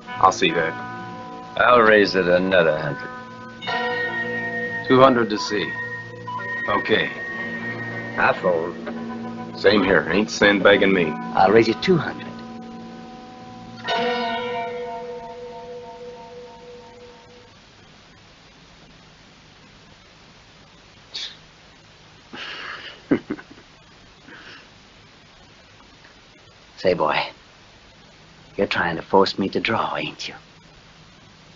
I'll see that. I'll raise it another 100. 200 to see. Okay. I fold. Same here. Ain't sandbagging me. I'll raise you 200. Say, boy, you're trying to force me to draw, ain't you?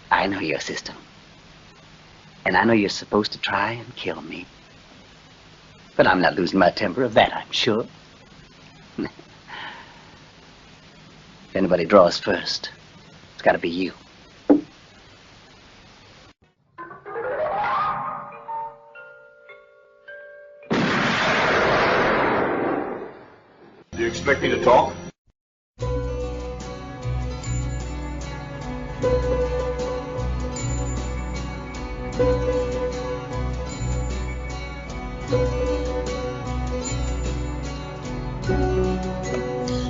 I know your system. And I know you're supposed to try and kill me. But I'm not losing my temper, of that I'm sure. If anybody draws first, it's got to be you. Do you expect me to talk?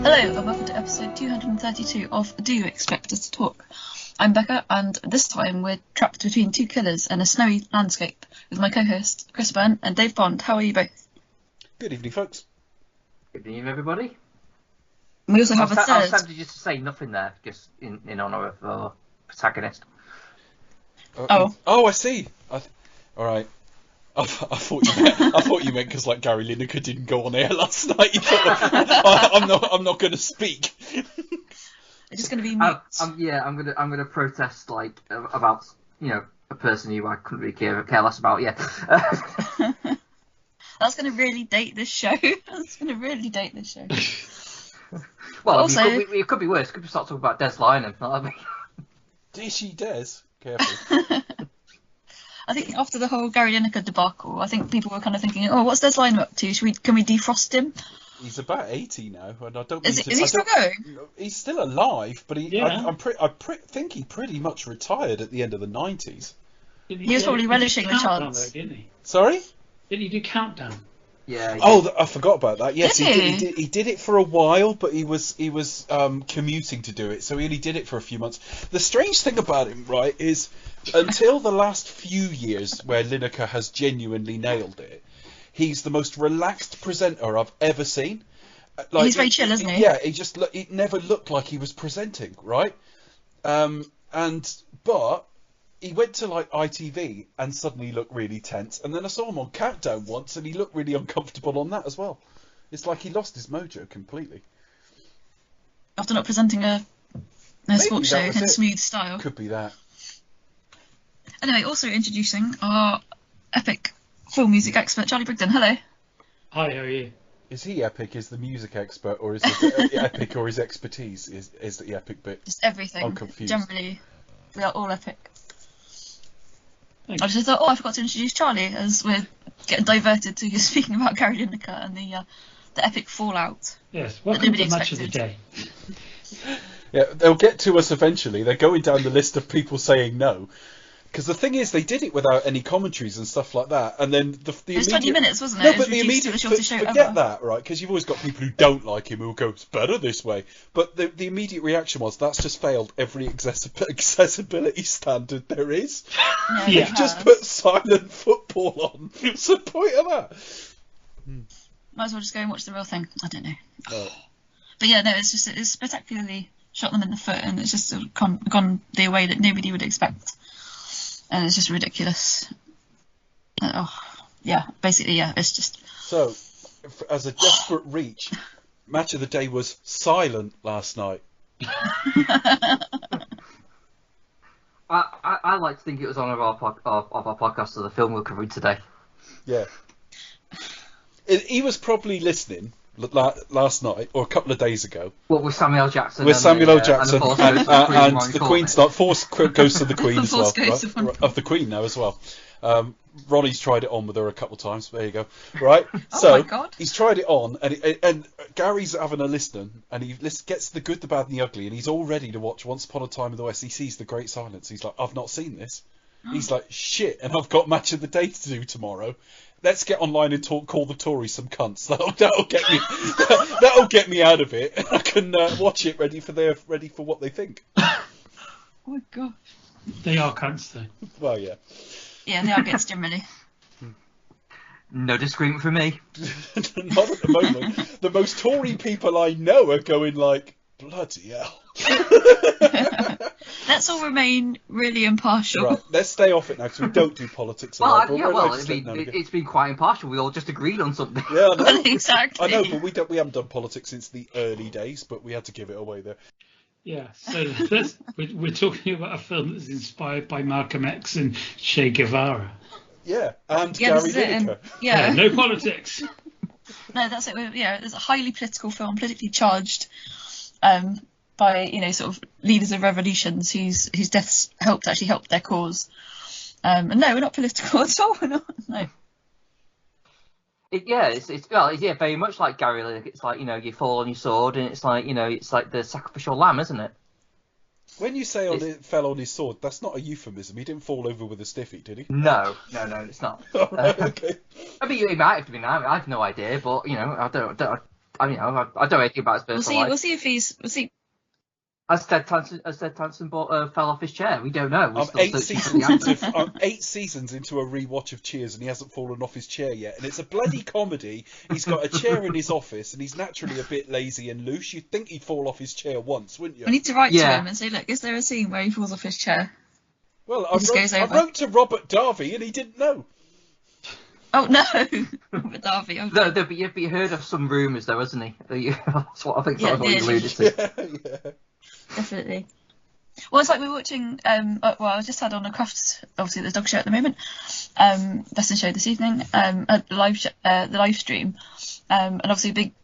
Hello and welcome to episode 232 of Do You Expect Us to Talk? I'm Becca, and this time we're trapped between two killers and a snowy landscape with my co-host Chris Byrne and Dave Bond. How are you both? Good evening, folks. Good evening, everybody. We also have a I was third. tempted just to say nothing there, just in honour of our protagonist. Oh, I see. All right. I thought you meant because like Gary Lineker didn't go on air last night. You thought, I'm not going to speak. it's just going to be mute. I'm gonna protest like about a person who I couldn't really care less about. Yeah. That's going to really date this show. That's going to really date this show. Well, also, it could be worse. Could we start talking about Des Lynam? Is she Des? Careful. I think after the whole Gary Lineker debacle, I think people were kind of thinking, "Oh, what's Des Lynam up to? Can we defrost him?" He's about 80 now, and I don't. Is he still going? He's still alive, but Yeah. I think he pretty much retired at the end of the 90s. He was probably relishing the chance. Though, didn't he? Sorry? Didn't he do Countdown? Yeah. Oh, I forgot about that. Yes, Did he did it for a while, but he was commuting to do it, so he only did it for a few months. The strange thing about him, right, is until the last few years where Lineker has genuinely nailed it, he's the most relaxed presenter I've ever seen. Like, He's very chill, isn't he? Yeah, it never looked like he was presenting, right? But he went to like ITV and suddenly looked really tense, and then I saw him on Countdown once and he looked really uncomfortable on that as well. It's like he lost his mojo completely. After not presenting a sports show in smooth style. Could be that. Anyway, also introducing our epic film music expert, Charlie Brigden. Hello. Hi, how are you? Is he epic? Is the music expert, or is it epic, or his expertise is the epic bit? Just everything. I'm confused. Generally, we are all epic. Thanks. I just thought, I forgot to introduce Charlie as we're getting diverted to you speaking about Gary Lineker and the epic fallout. Yes, welcome to Match of the Day. Yeah, they'll get to us eventually. They're going down the list of people saying no. Because the thing is, they did it without any commentaries and stuff like that, and then the it was 20 minutes, wasn't it? No, It was but the reduced immediate to the shortest show forget ever. that, right? Because you've always got people who don't like him who will go, "It's better this way." But the immediate reaction was, "That's just failed every accessibility standard there is." Yeah, You've just put silent football on. What's the point of that? Might as well just go and watch the real thing. I don't know. Oh. But yeah, no, it's spectacularly shot them in the foot, and it's just sort of gone the way that nobody would expect. And it's just ridiculous. Basically, it's just... So, as a desperate reach, Match of the Day was silent last night. I like to think it was on our podcast of the film we're covering today. Yeah. He was probably listening last night or a couple of days ago. What with Samuel L. Jackson? With Samuel L. Jackson and the the Queen's not Force Ghosts of the Queen as well, Ghosts right? Of the Queen now as well. Ronnie's tried it on with her a couple of times. There you go. Right. Oh my God. He's tried it on, and Gary's having a listen, and he gets the good, the bad, and the ugly, and he's all ready to watch Once Upon a Time in the West. He sees The Great Silence. He's like, I've not seen this. He's like, shit, and I've got Match of the Day to do tomorrow. Let's get online and call the Tories some cunts. That'll get me. That'll get me out of it. I can watch it ready for what they think. Oh my god. They are cunts, though. Well, yeah. Yeah, they are gets generally. No disagreement from me. Not at the moment. The most Tory people I know are going like, bloody hell. Let's all remain really impartial. Right, let's stay off it now because we don't do politics. Well, But yeah, we're well, allowed to I slip mean, down again. it's been quite impartial. We all just agreed on something. Yeah, I know. Well, exactly. I know, but we haven't done politics since the early days, but we had to give it away there. Yeah, so we're talking about a film that's inspired by Malcolm X and Che Guevara. Yeah, and Yeah, Gary this is it, Lineker. Yeah. No politics. No, that's it. Yeah, it's a highly political film, politically charged, by sort of leaders of revolutions whose deaths actually helped their cause. And no, we're not political at all. We're not. No. It's very much like Gary Lineker. It's like, you fall on your sword, and it's like, it's like the sacrificial lamb, isn't it? When you say it fell on his sword, that's not a euphemism. He didn't fall over with a stiffy, did he? No, it's not. Alright, okay. I mean, it might have been. I have no idea, but I don't know anything about his personal life. We'll see if he's. We'll see. As Ted Danson fell off his chair, we don't know. We're I'm still 8 searching for the answer. I'm 8 seasons into a rewatch of Cheers and he hasn't fallen off his chair yet. And it's a bloody comedy. He's got a chair in his office and he's naturally a bit lazy and loose. You'd think he'd fall off his chair once, wouldn't you? We need to write to him and say, look, is there a scene where he falls off his chair? Well, I wrote to Robert Darby and he didn't know. Oh no, Robert Darby. Okay. No, but you've heard of some rumours, though, hasn't he? That's what I think. That's what you alluded to. Yeah. Definitely. Well, it's like we're watching. I just had on a Crafts, obviously the dog show at the moment. Best in Show this evening. At the live stream, and obviously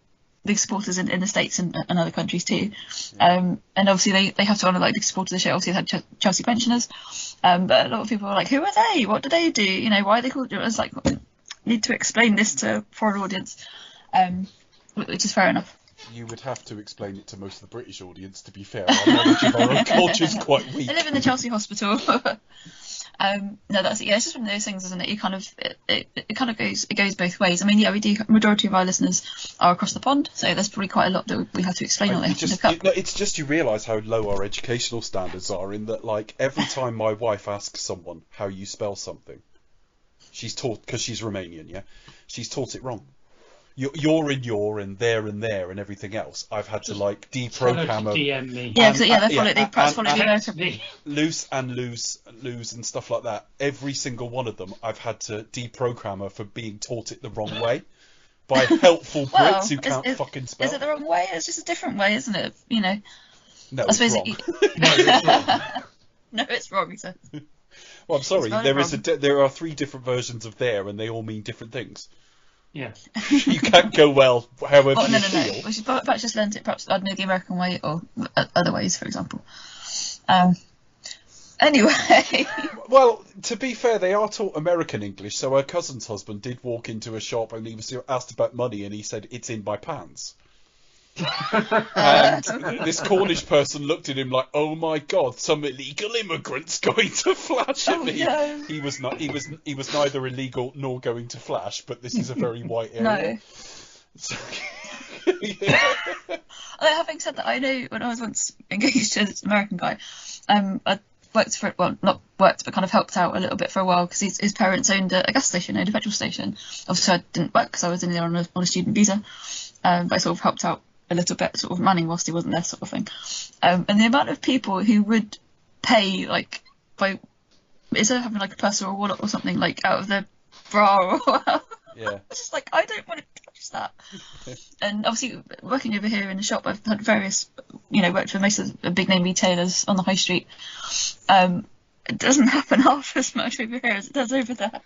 big supporters in the States and other countries too. And obviously they have to honour like the supporters of the show. Obviously they had Chelsea pensioners, but a lot of people were like, who are they? What do they do? Why are they called? It was like, need to explain this to a foreign audience, which is fair enough. You would have to explain it to most of the British audience, to be fair. Our knowledge of our own culture is quite weak. I live in the Chelsea hospital. No, that's it. Yeah, it's just one of those things, isn't it? You kind of it goes both ways. I mean, yeah, we do. Majority of our listeners are across the pond, so there's probably quite a lot that we have to explain. It's just you realise how low our educational standards are. In that, like, every time my wife asks someone how you spell something, she's taught, because she's Romanian, yeah, she's taught it wrong. You're in your and there and everything else. I've had to like deprogram them. DM me. Yeah, they perhaps follow the American. Loose and stuff like that. Every single one of them, I've had to deprogram her for being taught it the wrong way by helpful Brits who can't fucking spell. Is it the wrong way? It's just a different way, isn't it? No, I suppose it's wrong. No, it's wrong. No, it's wrong. He says. Well, I'm sorry. There are 3 different versions of there, and they all mean different things. Yeah. You can't go however you feel. No. We should perhaps just learn it. Perhaps I don't know the American way or other ways, for example. Anyway. Well, to be fair, they are taught American English. So her cousin's husband did walk into a shop and he was asked about money, and he said, "It's in my pants." And this Cornish person looked at him like, "Oh my God, some illegal immigrant's going to flash at me." No. He was neither illegal nor going to flash, but this is a very white area. No. So, Although having said that, I know when I was once engaged to this American guy, I worked for, well, not worked, but kind of helped out a little bit for a while because his parents owned a gas station, owned a petrol station. Obviously, I didn't work because I was in there on a student visa, but I sort of helped out a little bit, sort of manning whilst he wasn't there, sort of thing. And the amount of people who would pay, like, by instead of having like a purse or a wallet or something, like out of their bra or yeah. it's just like, I don't want to touch that. And obviously, working over here in the shop, I've had various, worked for most of the big name retailers on the high street. It doesn't happen half as much over here as it does over there.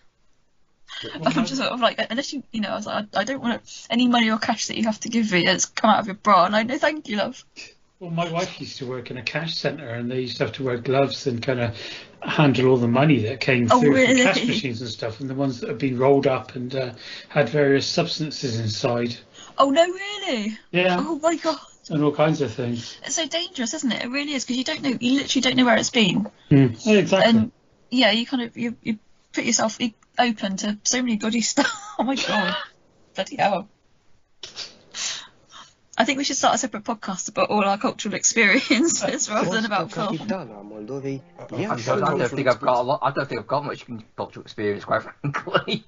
I'm just sort of like, unless I was like, I don't want any money or cash that you have to give me that's come out of your bra. And I know, thank you, love. Well, my wife used to work in a cash centre, and they used to have to wear gloves and kind of handle all the money that came through really? the cash machines and stuff, and the ones that had been rolled up and had various substances inside. Oh no, really? Yeah. Oh my God. And all kinds of things. It's so dangerous, isn't it? It really is, because you literally don't know where it's been. Yeah, exactly. And yeah, you kind of you put yourself open to so many bloody stuff. Oh my God, bloody hell. I think we should start a separate podcast about all our cultural experiences rather than about film. I don't think I've got a lot. I don't think I've got much cultural experience, quite frankly.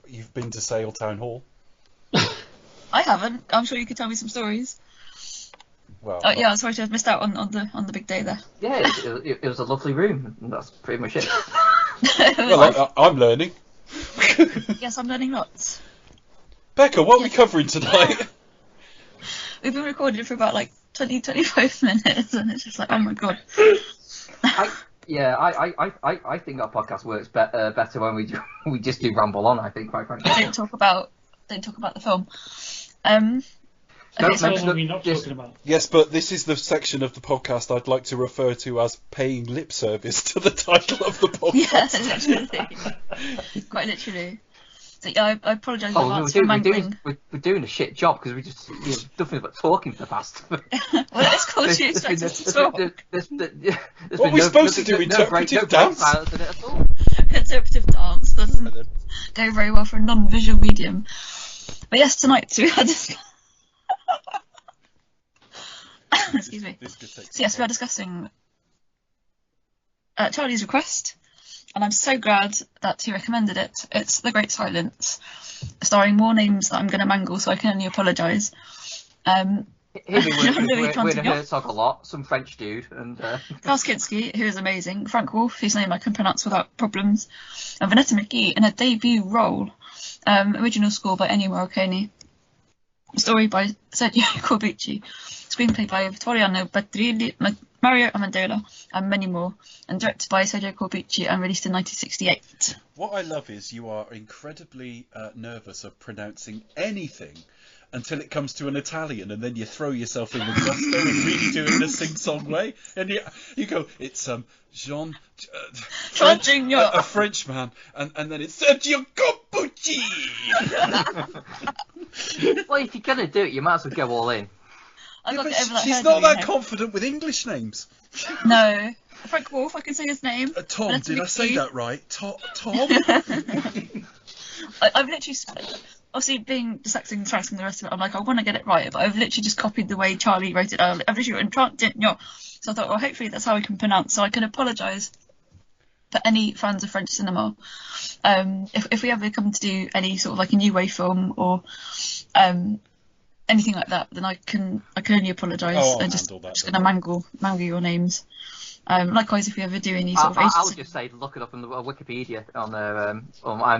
You've been to Sale Town Hall? I haven't. I'm sure you could tell me some stories. Well, Yeah, I'm sorry to have missed out on the big day there. Yeah, it was a lovely room, and that's pretty much it. well, I'm learning. Yes, I'm learning lots. Becca, what are we covering tonight? We've been recording for about like 20-25 minutes, and it's just like, oh my god. I think our podcast works better when we just do ramble on. I think, quite frankly. Don't talk about the film. That's Okay, what so we're not talking about. Yes, but this is the section of the podcast I'd like to refer to as paying lip service to the title of the podcast. yeah, literally, quite literally. So yeah, I apologise in advance for we're mangling. doing a shit job because we just nothing but talking for the past. Well, it's called you expect us to talk. What are we supposed to do? Interpretive dance? Interpretive dance doesn't go very well for a non-visual medium. But yes, tonight we had this. Excuse me. So yes, we are discussing Charlie's Request, and I'm so glad that he recommended it. It's The Great Silence, starring more names that I'm going to mangle, so I can only apologise. Jean Louis Trintignant, a lot, some French dude, and Klaus Kinski, who is amazing, Frank Wolff, whose name I can pronounce without problems, and Vanessa McGee in a debut role. Original score by Ennio Morricone. Story by Sergio Corbucci. Screenplay by Vittoriano Petrilli, Mario Amendola, and many more. And directed by Sergio Corbucci and released in 1968. What I love is you are incredibly nervous of pronouncing anything until it comes to an Italian, and then you throw yourself in the gusto and really do it in a sing-song way. And you go, it's Jean Trintignant, a Frenchman, and then it's Sergio Corbucci. Well, if you're gonna do it, you might as well go all in. She's not that confident with English names. No. Frank Wolff, I can say his name. Tom, Vanessa did I say McGee. that right? Tom? I've literally, obviously being dyslexic and tracking the rest of it, I'm like, I want to get it right, but I've literally just copied the way Charlie wrote it. I've literally written Trintignant. So I thought, well, hopefully that's how I can pronounce, so I can apologise for any fans of French cinema. If we ever come to do any sort of like a New Wave film or anything like that, then I can only apologise and just going to mangle your names. Likewise, if we ever do any sort of I'll just say look it up on the Wikipedia on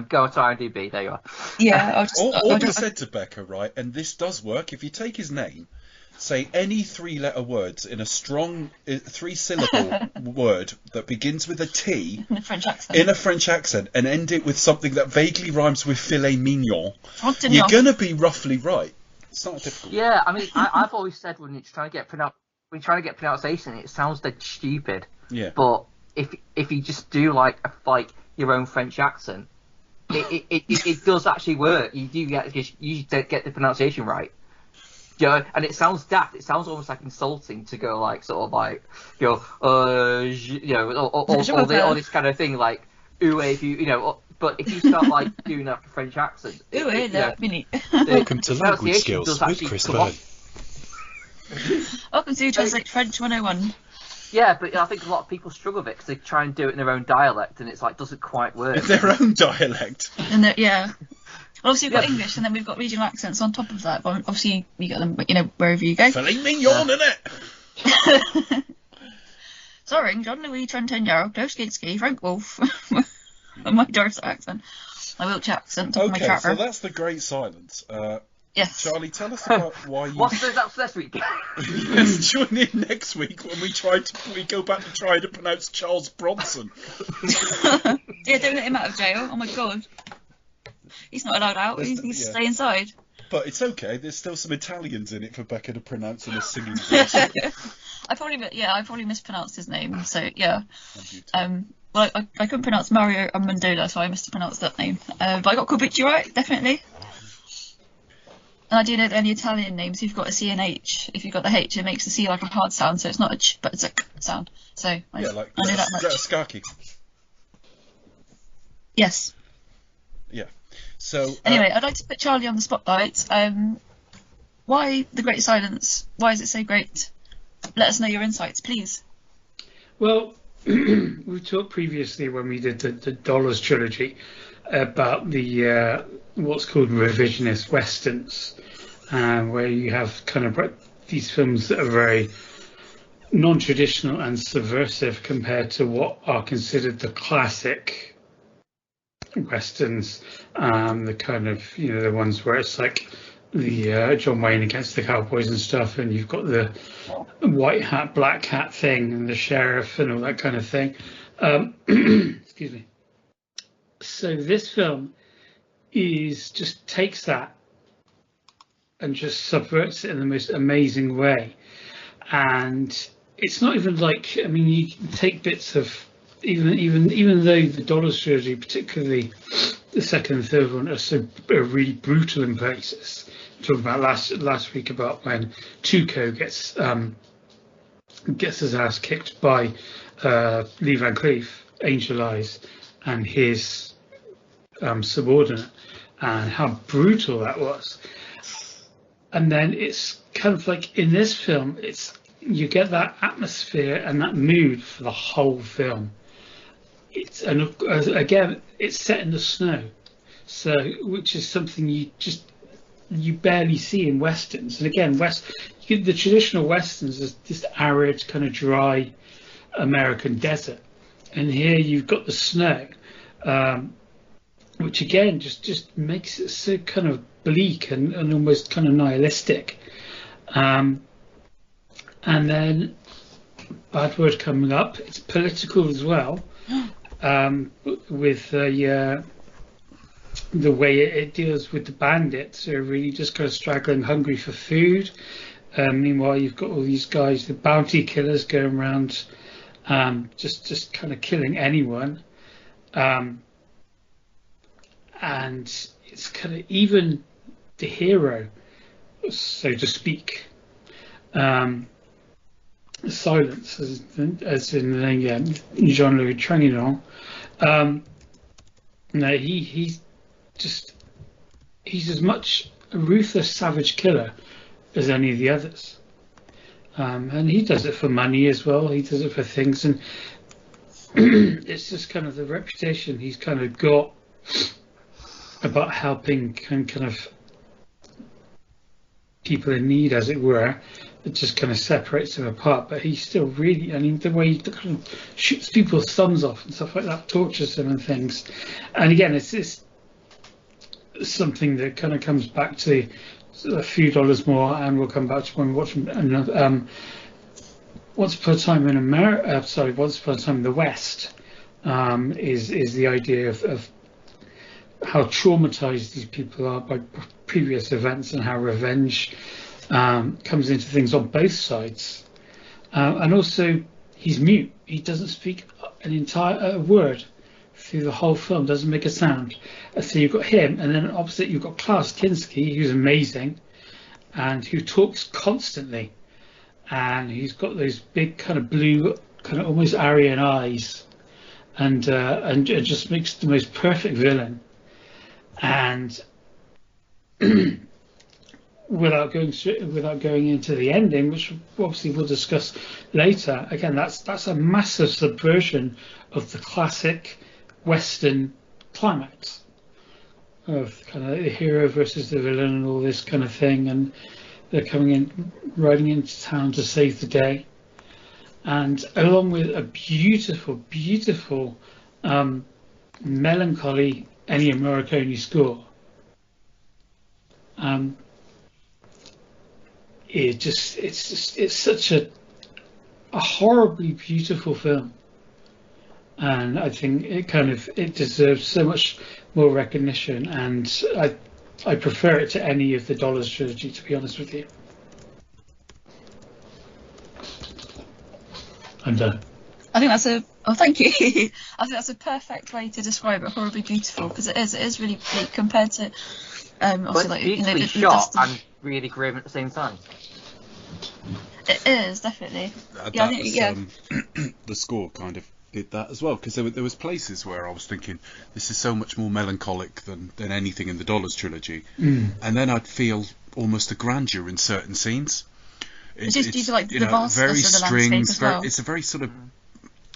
go to IMDb. There you are. Yeah, all we said to Becca, right, and this does work. If you take his name, say any three-letter words in a strong three-syllable word that begins with a T in a French accent, and end it with something that vaguely rhymes with filet mignon, Trintignant. you're gonna be roughly right. It's not difficult. Yeah, I mean, I've always said when you're trying to get pronunciation, it sounds dead stupid. Yeah. But if you just do like your own French accent, it does actually work. You do get the pronunciation right. You know, and it sounds daft. It sounds almost like insulting to go like all this kind of thing like if you. But if you start like doing that French accent, Welcome to Language Skills with Chris Byrne. Welcome to Translate French 101. Yeah, but I think a lot of people struggle with it because they try and do it in their own dialect, and it's like doesn't quite work. In their own dialect. And yeah. Well, obviously we've got English, and then we've got regional accents on top of that. But obviously you get them, wherever you go. Filet mignon, innit? Starring Jean Louis Trintignant, Klaus Kinski, Frank Wolff, my Dorset accent, my Wiltshire accent, top of my Okay, character. so that's The Great Silence. Yes. Charlie, tell us about why you. That's next week. Join in next week when we go back to try to pronounce Charles Bronson. Yeah, don't let him out of jail. Oh my god. He's not allowed out. He needs to stay inside. But it's okay. There's still some Italians in it for Becca to pronounce in a singing voice. I probably mispronounced his name. So yeah. Well, I couldn't pronounce Mario Amendola, so I mispronounced that name. But I got Corbucci right, definitely. And I do know that any Italian names, you've got a C and H. If you've got the H, it makes the C like a hard sound, so it's not a ch, but it's a k sound. So I knew that much. Skaki. Yes. Yeah. So Anyway, I'd like to put Charlie on the spotlight. Why The Great Silence? Why is it so great? Let us know your insights, please. Well, we talked previously when we did the Dollars trilogy about the what's called revisionist westerns, where you have kind of these films that are very non-traditional and subversive compared to what are considered the classic westerns, the kind of, the ones where it's like the John Wayne against the cowboys and stuff, and you've got the white hat, black hat thing, and the sheriff and all that kind of thing. Excuse me. So this film just takes that and just subverts it in the most amazing way. And it's not even like, I mean, you can take bits of, even though the Dollars trilogy, particularly the second and third one, are really brutal in places. Talking about last week about when Tuco gets his ass kicked by Lee Van Cleef, Angel Eyes, and his subordinate, and how brutal that was. And then it's kind of like in this film, you get that atmosphere and that mood for the whole film. Again, it's set in the snow, so which is something you barely see in westerns. And again, the traditional westerns is this arid, kind of dry American desert, and here you've got the snow, which again just makes it so kind of bleak and almost kind of nihilistic. And then, bad word coming up, it's political as well, with the way it deals with the bandits who are really just kind of struggling, hungry for food. Meanwhile, you've got all these guys, the bounty killers, going around just kind of killing anyone. And it's kind of even the hero, so to speak, Silence, as in Jean Louis Trintignant. No, he's as much a ruthless savage killer as any of the others, and he does it for money as well. He does it for things, and it's just kind of the reputation he's kind of got about helping kind of people in need, as it were. It just kind of separates them apart, but he's still really, I mean, the way he kind of shoots people's thumbs off and stuff like that, tortures them and things. And again, it's something that kind of comes back to a few dollars more, and we'll come back to when we watch Once Upon a Time in Once Upon a Time in the West, is the idea of how traumatized these people are by previous events and how revenge comes into things on both sides. And also, he's mute. He doesn't speak an entire word through the whole film, doesn't make a sound. So you've got him, and then opposite you've got Klaus Kinski, who's amazing, and who talks constantly. And he's got those big kind of blue, kind of almost Aryan eyes, and it just makes the most perfect villain. And without going into the ending, which obviously we'll discuss later, again, that's a massive subversion of the classic Western climax of kind of the hero versus the villain and all this kind of thing, and they're riding into town to save the day, and along with a beautiful, beautiful, melancholy Ennio Morricone score. It's such a horribly beautiful film, and I think it deserves so much more recognition, and I prefer it to any of the Dollars trilogy, to be honest with you. I'm done. I think that's thank you. I think that's a perfect way to describe it. Horribly beautiful, because it is really bleak compared to but like, beautifully shot and really grim at the same time. It is definitely. The score kind of did that as well, because there was places where I was thinking this is so much more melancholic than anything in the Dollars trilogy, and then I'd feel almost a grandeur in certain scenes. It's just due to like the vastness very of the strings, landscape as well. it's a very sort of,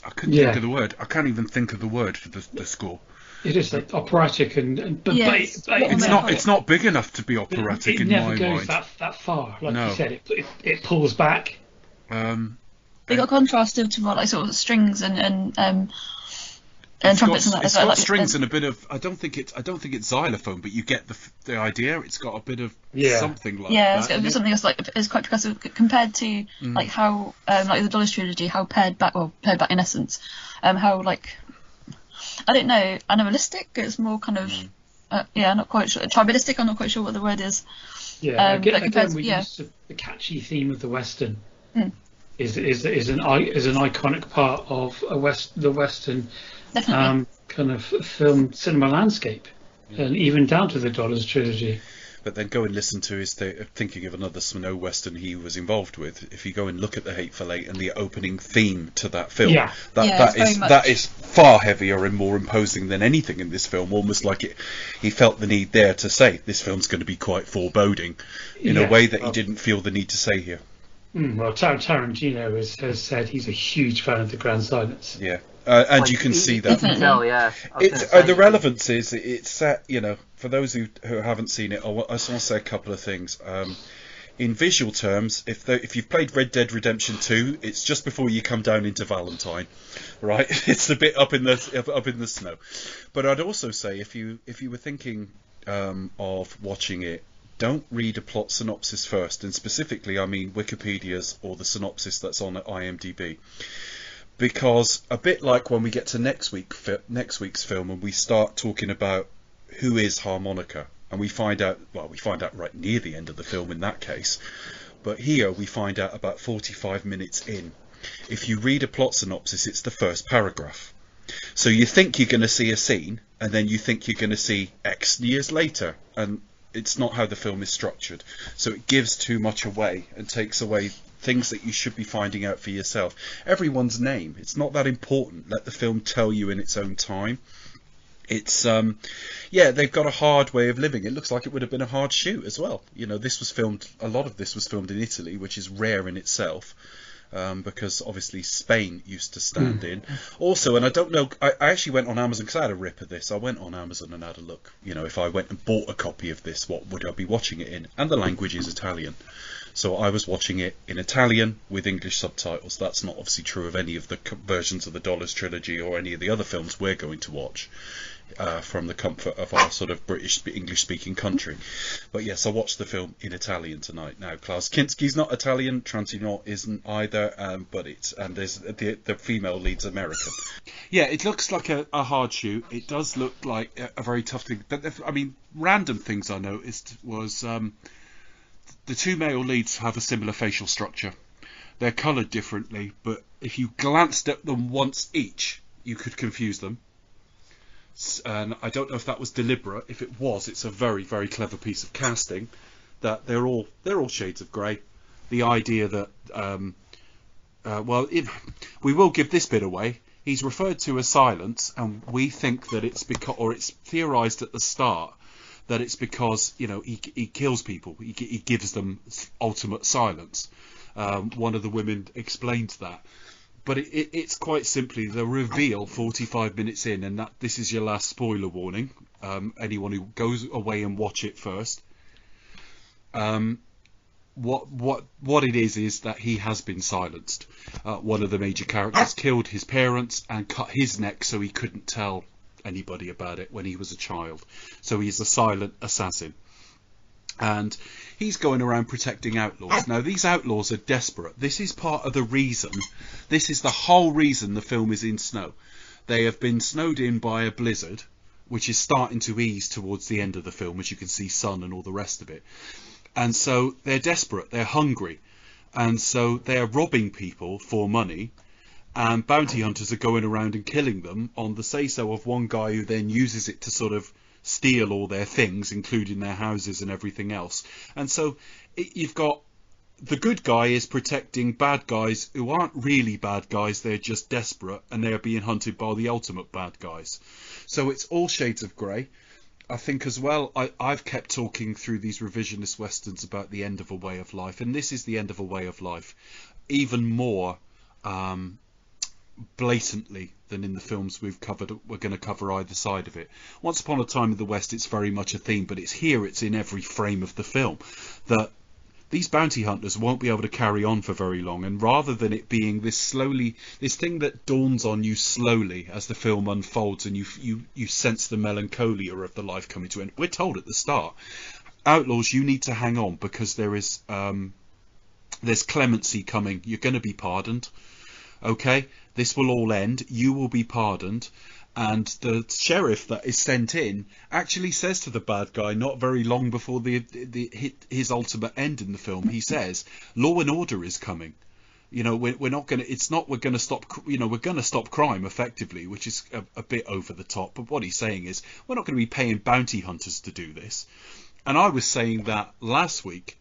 I couldn't think of the word. I can't even think of the word for the score. It is like operatic but it's not big enough to be operatic in my mind. It never goes that far. Like No. you said, it pulls back. They got contrast to more like sort of strings and trumpets and that. It's got strings and a bit of. I don't think it's xylophone, but you get the idea. It's got a bit of something like that. Yeah, it's got something that's like is quite progressive compared to like how like the Dollars trilogy, how pared back in essence, how like I don't know, animalistic. It's more kind of I'm not quite sure. Tribalistic. I'm not quite sure what the word is. Yeah, again, we used to, the catchy theme of the Western. Is an iconic part of the Western kind of film cinema landscape, and even down to the Dollars trilogy. But then go and listen to thinking of another snow Western he was involved with. If you go and look at the Hateful Eight and the opening theme to that film, that is far heavier and more imposing than anything in this film. Almost like he felt the need there to say this film's going to be quite foreboding in a way that he didn't feel the need to say here. Well, Tarantino has said he's a huge fan of the Grand Silence. Yeah, and you can see that. The relevance is it's set. For those who haven't seen it, I just want to say a couple of things. In visual terms, if you've played Red Dead Redemption 2, it's just before you come down into Valentine, right? It's a bit up in the snow. But I'd also say if you were thinking of watching it, don't read a plot synopsis first, and specifically I mean Wikipedia's or the synopsis that's on IMDb, because a bit like when we get to next week's film and we start talking about who is harmonica, and we find out right near the end of the film in that case, but here we find out about 45 minutes in. If you read a plot synopsis, it's the first paragraph. So you think you're going to see a scene, and then you think you're going to see X years later, and it's not how the film is structured. So it gives too much away and takes away things that you should be finding out for yourself. Everyone's name, it's not that important. Let the film tell you in its own time. It's they've got a hard way of living. It looks like it would have been a hard shoot as well. A lot of this was filmed in Italy, which is rare in itself. Because obviously Spain used to stand in. Also, and I don't know, I actually went on Amazon because I had a rip of this. I went on Amazon and had a look. If I went and bought a copy of this, what would I be watching it in? And the language is Italian. So I was watching it in Italian with English subtitles. That's not obviously true of any of the versions of the Dollars trilogy or any of the other films we're going to watch. From the comfort of our sort of British English-speaking country. But yes, I watched the film in Italian tonight. Now, Klaus Kinski's not Italian, Trentino isn't either, there's the female lead's American. Yeah, it looks like a hard shoot. It does look like a very tough thing. But random things I noticed was the two male leads have a similar facial structure. They're coloured differently, but if you glanced at them once each, you could confuse them. And I don't know if that was deliberate. If it was, it's a very, very clever piece of casting. That they're all shades of grey. The idea that we will give this bit away. He's referred to as silence, and we think that it's because, or it's theorised at the start that it's because he kills people. He gives them ultimate silence. One of the women explained that. But it's quite simply the reveal 45 minutes in, and that this is your last spoiler warning. Anyone who goes away and watch it first. What it is that he has been silenced. One of the major characters killed his parents and cut his neck so he couldn't tell anybody about it when he was a child. So he's a silent assassin. And he's going around protecting outlaws. Now, these outlaws are desperate. This is part of the reason. This is the whole reason the film is in snow. They have been snowed in by a blizzard, which is starting to ease towards the end of the film, as you can see sun and all the rest of it. And so they're desperate. They're hungry. And so they're robbing people for money. And bounty hunters are going around and killing them on the say-so of one guy who then uses it to sort of steal all their things, including their houses and everything else. And so you've got the good guy is protecting bad guys who aren't really bad guys, they're just desperate, and they're being hunted by the ultimate bad guys. So it's all shades of grey. I think as well, I've kept talking through these revisionist westerns about the end of a way of life, and this is the end of a way of life, even more blatantly than in the films we're going to cover either side of it. Once Upon a Time in the West, it's very much a theme, but it's in every frame of the film, that these bounty hunters won't be able to carry on for very long, and rather than it being this thing that dawns on you slowly as the film unfolds, and you sense the melancholia of the life coming to an end. We're told at the start, outlaws, you need to hang on because there's clemency coming. You're going to be pardoned. Okay, this will all end. You will be pardoned. And the sheriff that is sent in actually says to the bad guy, not very long before his ultimate end in the film, he says, "Law and order is coming. You know, we're not going to. It's not we're going to stop. You know, we're going to stop crime effectively," which is a bit over the top. But what he's saying is, we're not going to be paying bounty hunters to do this. And I was saying that last week,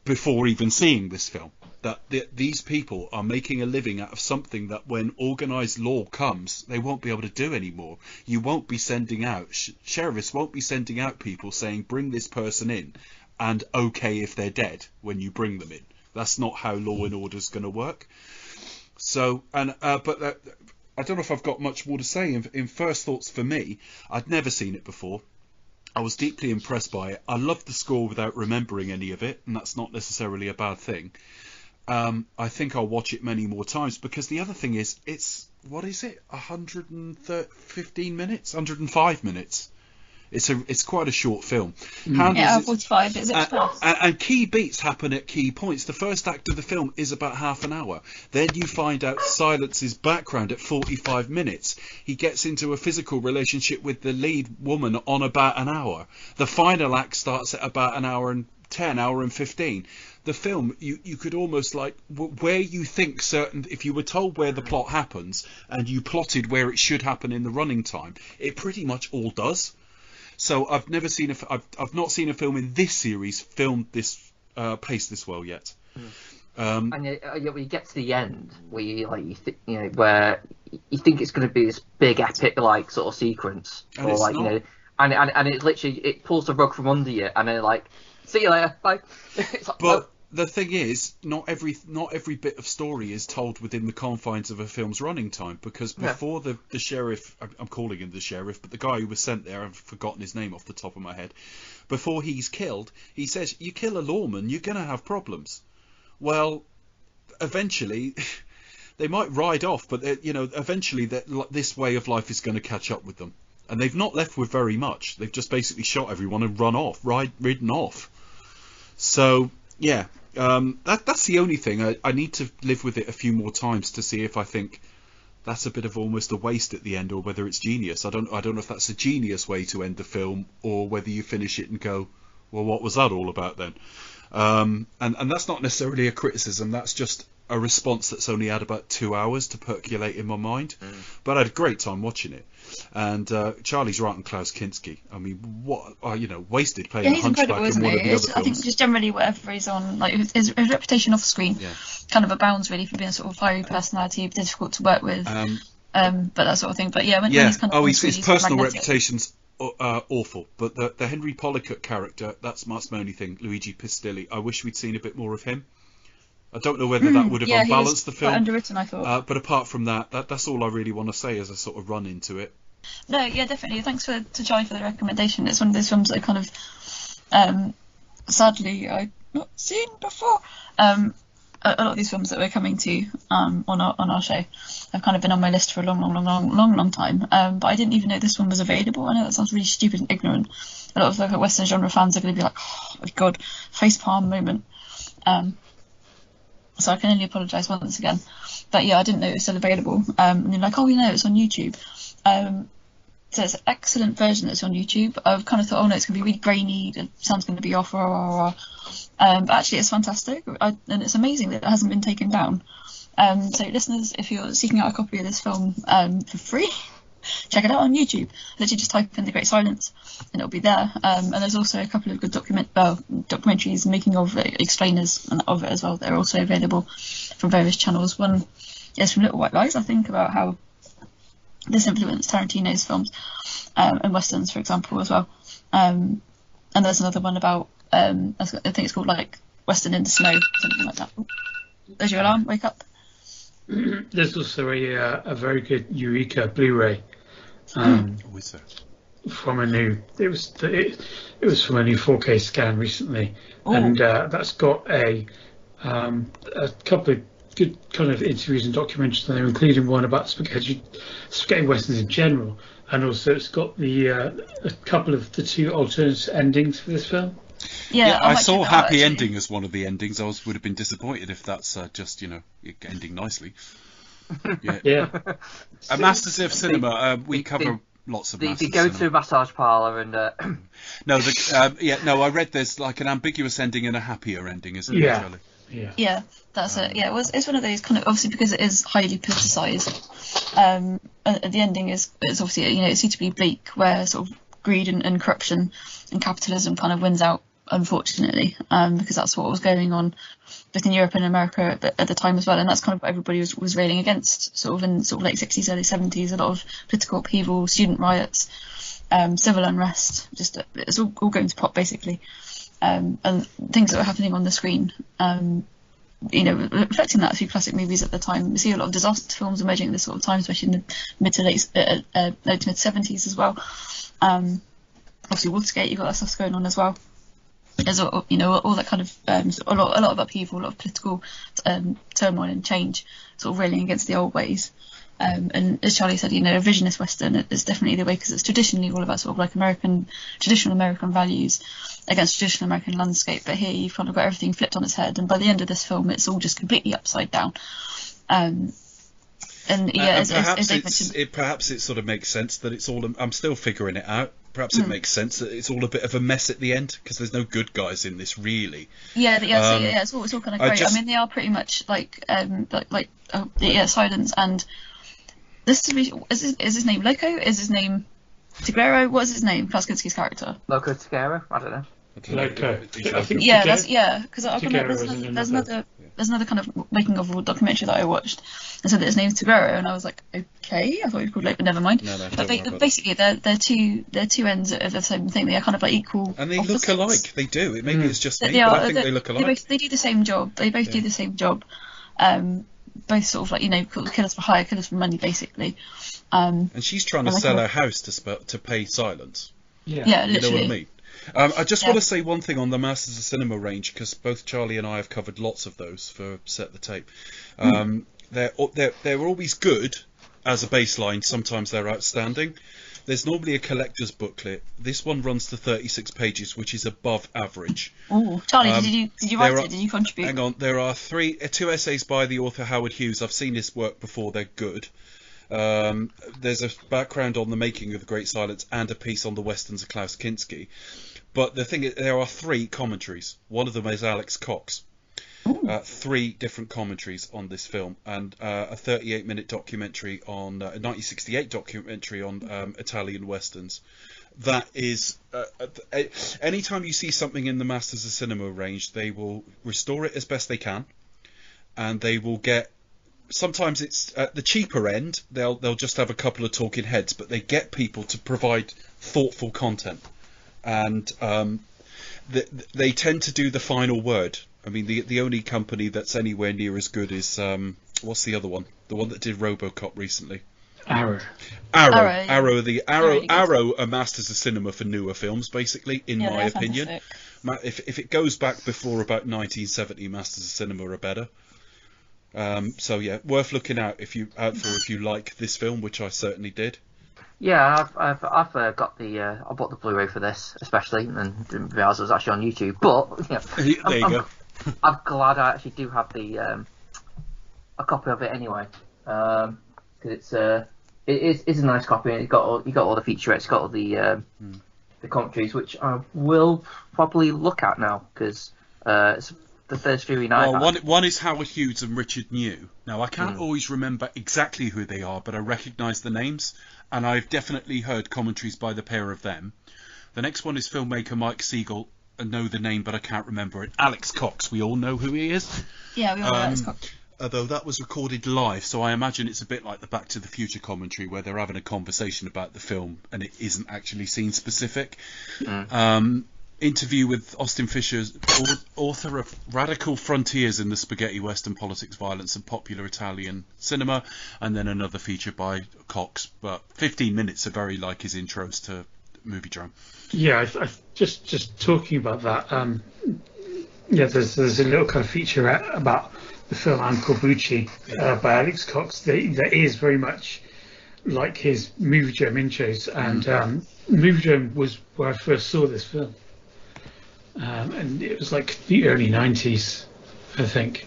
before even seeing this film, that these people are making a living out of something that when organised law comes, they won't be able to do anymore. You won't be sending out, sheriffs won't be sending out people saying, bring this person in, and okay if they're dead when you bring them in. That's not how law and order is going to work. So, but I don't know if I've got much more to say. In first thoughts, for me, I'd never seen it before. I was deeply impressed by it. I loved the score without remembering any of it, and that's not necessarily a bad thing. I think I'll watch it many more times, because the other thing is, it's, what is it, 115 minutes, 105 minutes. It's quite a short film. Yeah, 45. It's and key beats happen at key points. The first act of the film is about half an hour. Then you find out Silence's background at 45 minutes. He gets into a physical relationship with the lead woman on about an hour. The final act starts at about an hour and 10, hour and 15. The film, you could almost, like, where you think certain, if you were told where the plot happens and you plotted where it should happen in the running time, it pretty much all does. So I've not seen a film in this series filmed this paced this well yet. And when you get to the end, where where you think it's going to be this big epic like sort of sequence, And or it's like not. and it literally it pulls the rug from under you, and then like, see you later, bye. It's like, But the thing is, not every bit of story is told within the confines of a film's running time, because before the sheriff, I'm calling him the sheriff, but the guy who was sent there, I've forgotten his name off the top of my head, before he's killed, he says, you kill a lawman, you're going to have problems. Well, eventually, they might ride off, but eventually this way of life is going to catch up with them. And they've not left with very much. They've just basically shot everyone and ridden off. So, yeah. That's the only thing. I need to live with it a few more times to see if I think that's a bit of almost a waste at the end, or whether it's genius. I don't know if that's a genius way to end the film, or whether you finish it and go, well, what was that all about then? And that's not necessarily a criticism. That's just a response that's only had about 2 hours to percolate in my mind. But I had a great time watching it. And Charlie's right on Klaus Kinski. I mean, what wasted playing he's Hunchback incredible, in isn't one he? of the other films. I think just generally whatever he's on, like his reputation off screen, kind of abounds really for being sort of high personality, difficult to work with, but that sort of thing. But when he's kind of his personal magnetic. reputation's awful. But the Henry Pollicut character, that's my only thing. Luigi Pistilli. I wish we'd seen a bit more of him. I don't know whether that would have unbalanced the film. Quite underwritten, I thought. But apart from that's all I really want to say as I sort of run into it. No, yeah, definitely. Thanks to Charlie for the recommendation. It's one of those films that I kind of, sadly, I've not seen before. A lot of these films that we're coming to on our show have kind of been on my list for a long time. But I didn't even know this one was available. I know that sounds really stupid and ignorant. A lot of like Western genre fans are going to be like, oh my god, facepalm moment. So I can only apologise once again. But yeah, I didn't know it was still available. And you're like, oh, it's on YouTube. So it's an excellent version that's on YouTube. I've kind of thought, no, it's going to be really grainy, the sound's going to be off, but actually it's fantastic, and it's amazing that it hasn't been taken down. So listeners, if you're seeking out a copy of this film for free, check it out on YouTube. Literally just type in The Great Silence and it'll be there. And there's also a couple of good documentaries making of explainers of it as well. They're also available from various channels. One is from Little White Lies, I think, about how this influenced Tarantino's films and westerns, for example, as well. And there's another one about I think it's called like Western in the Snow, something like that. There's your alarm. Wake up. There's also a very good Eureka Blu-ray from a new. It was from a new 4K scan recently, and that's got a couple of good kind of interviews and documentaries there, including one about spaghetti westerns in general, and also it's got a couple of the two alternate endings for this film. Yeah, I saw Happy Ending as one of the endings. Would have been disappointed if that's just ending nicely. Yeah. Masters of Cinema. We cover lots of. They go to a massage parlour and. I read there's like an ambiguous ending and a happier ending, isn't it, Charlie? Yeah, that's it. Yeah, it's one of those kind of, obviously because it is highly politicised. The ending is obviously it's suitably bleak, where sort of greed and corruption and capitalism kind of wins out, unfortunately, because that's what was going on both in Europe and America at the time as well, and that's kind of what everybody was railing against, sort of in sort of late 60s, early 70s. A lot of political upheaval, student riots, civil unrest, just it's all going to pot basically, and things that were happening on the screen. Reflecting that, a few classic movies at the time. We see a lot of disaster films emerging at this sort of time, especially in the mid to mid 70s as well. Obviously Watergate, you've got that stuff going on as well. There's all that kind of a lot of upheaval, a lot of political turmoil and change, sort of railing against the old ways. And as Charlie said, a revisionist Western is definitely the way, because it's traditionally all about sort of like traditional American values against traditional American landscape. But here you've kind of got everything flipped on its head, and by the end of this film, it's all just completely upside down. Perhaps it sort of makes sense that it's all. I'm still figuring it out. Perhaps it makes sense that it's all a bit of a mess at the end, because there's no good guys in this, really. It's all kind of great. I mean, they are pretty much like Silence, and this is his name Loco? Is his name Tigrero? What is his name? Klaus Kinski's character. Loco Tigrero? I don't know. Loco. Because there's another kind of making of a documentary that I watched, and said that his name's Tigrero, and I was like, okay, I thought he was called Loco, but never mind. No, but basically, they're two ends of the same thing. They are kind of like equal. And they look alike. They do. Maybe it's just me, but I think they look alike. They do the same job. They both do the same job. Both sort of like killers for hire, killers for money, basically. And she's trying to sell her house to pay Silence. Yeah, literally. You know what I mean? I just want to say one thing on the Masters of Cinema range, because both Charlie and I have covered lots of those for Set the Tape. They're always good as a baseline. Sometimes they're outstanding. There's normally a collector's booklet. This one runs to 36 pages, which is above average. Oh, Charlie, did you write it? Did you contribute? Hang on, there are two essays by the author Howard Hughes. I've seen this work before. They're good. There's a background on the making of The Great Silence and a piece on the westerns of Klaus Kinski. But the thing is, there are 3 commentaries. One of them is Alex Cox. 3 different commentaries on this film, and a 38-minute documentary on a 1968 documentary on Italian westerns. That is, anytime you see something in the Masters of Cinema range, they will restore it as best they can, and they will get. Sometimes it's at the cheaper end. They'll just have a couple of talking heads, but they get people to provide thoughtful content, and they tend to do the final word. I mean, the only company that's anywhere near as good is what's the other one? The one that did RoboCop recently. Arrow. Arrow are masters of cinema for newer films, basically, in my opinion. If it goes back before about 1970, Masters of Cinema are better. So yeah, worth looking out if you like this film, which I certainly did. Yeah, I've got I bought the Blu-ray for this especially, and didn't realise it was actually on YouTube. But There you go. I'm glad I actually do have a copy of it anyway, because it's a nice copy, and you got all the featurettes, it's got all the commentaries, which I will probably look at now, because it's the first viewing I Well, had. one is Howard Hughes and Richard New. Now, I can't always remember exactly who they are, but I recognise the names, and I've definitely heard commentaries by the pair of them. The next one is filmmaker Mike Siegel. I know the name, but I can't remember it. Alex Cox, we all know who he is. Yeah, we all know Alex Cox. Although that was recorded live, so I imagine it's a bit like the Back to the Future commentary, where they're having a conversation about the film, and it isn't actually scene specific. Interview with Austin Fisher, author of Radical Frontiers in the Spaghetti Western Politics, Violence and Popular Italian Cinema, and then another feature by Cox. But 15 minutes are very like his intros to Movie Drone. Yeah, I just talking about that. Yeah, there's a little kind of feature about the film and Corbucci by Alex Cox that is very much like his Movie Drone intros, and Movie Drone was where I first saw this film. And it was like the early 90s, I think.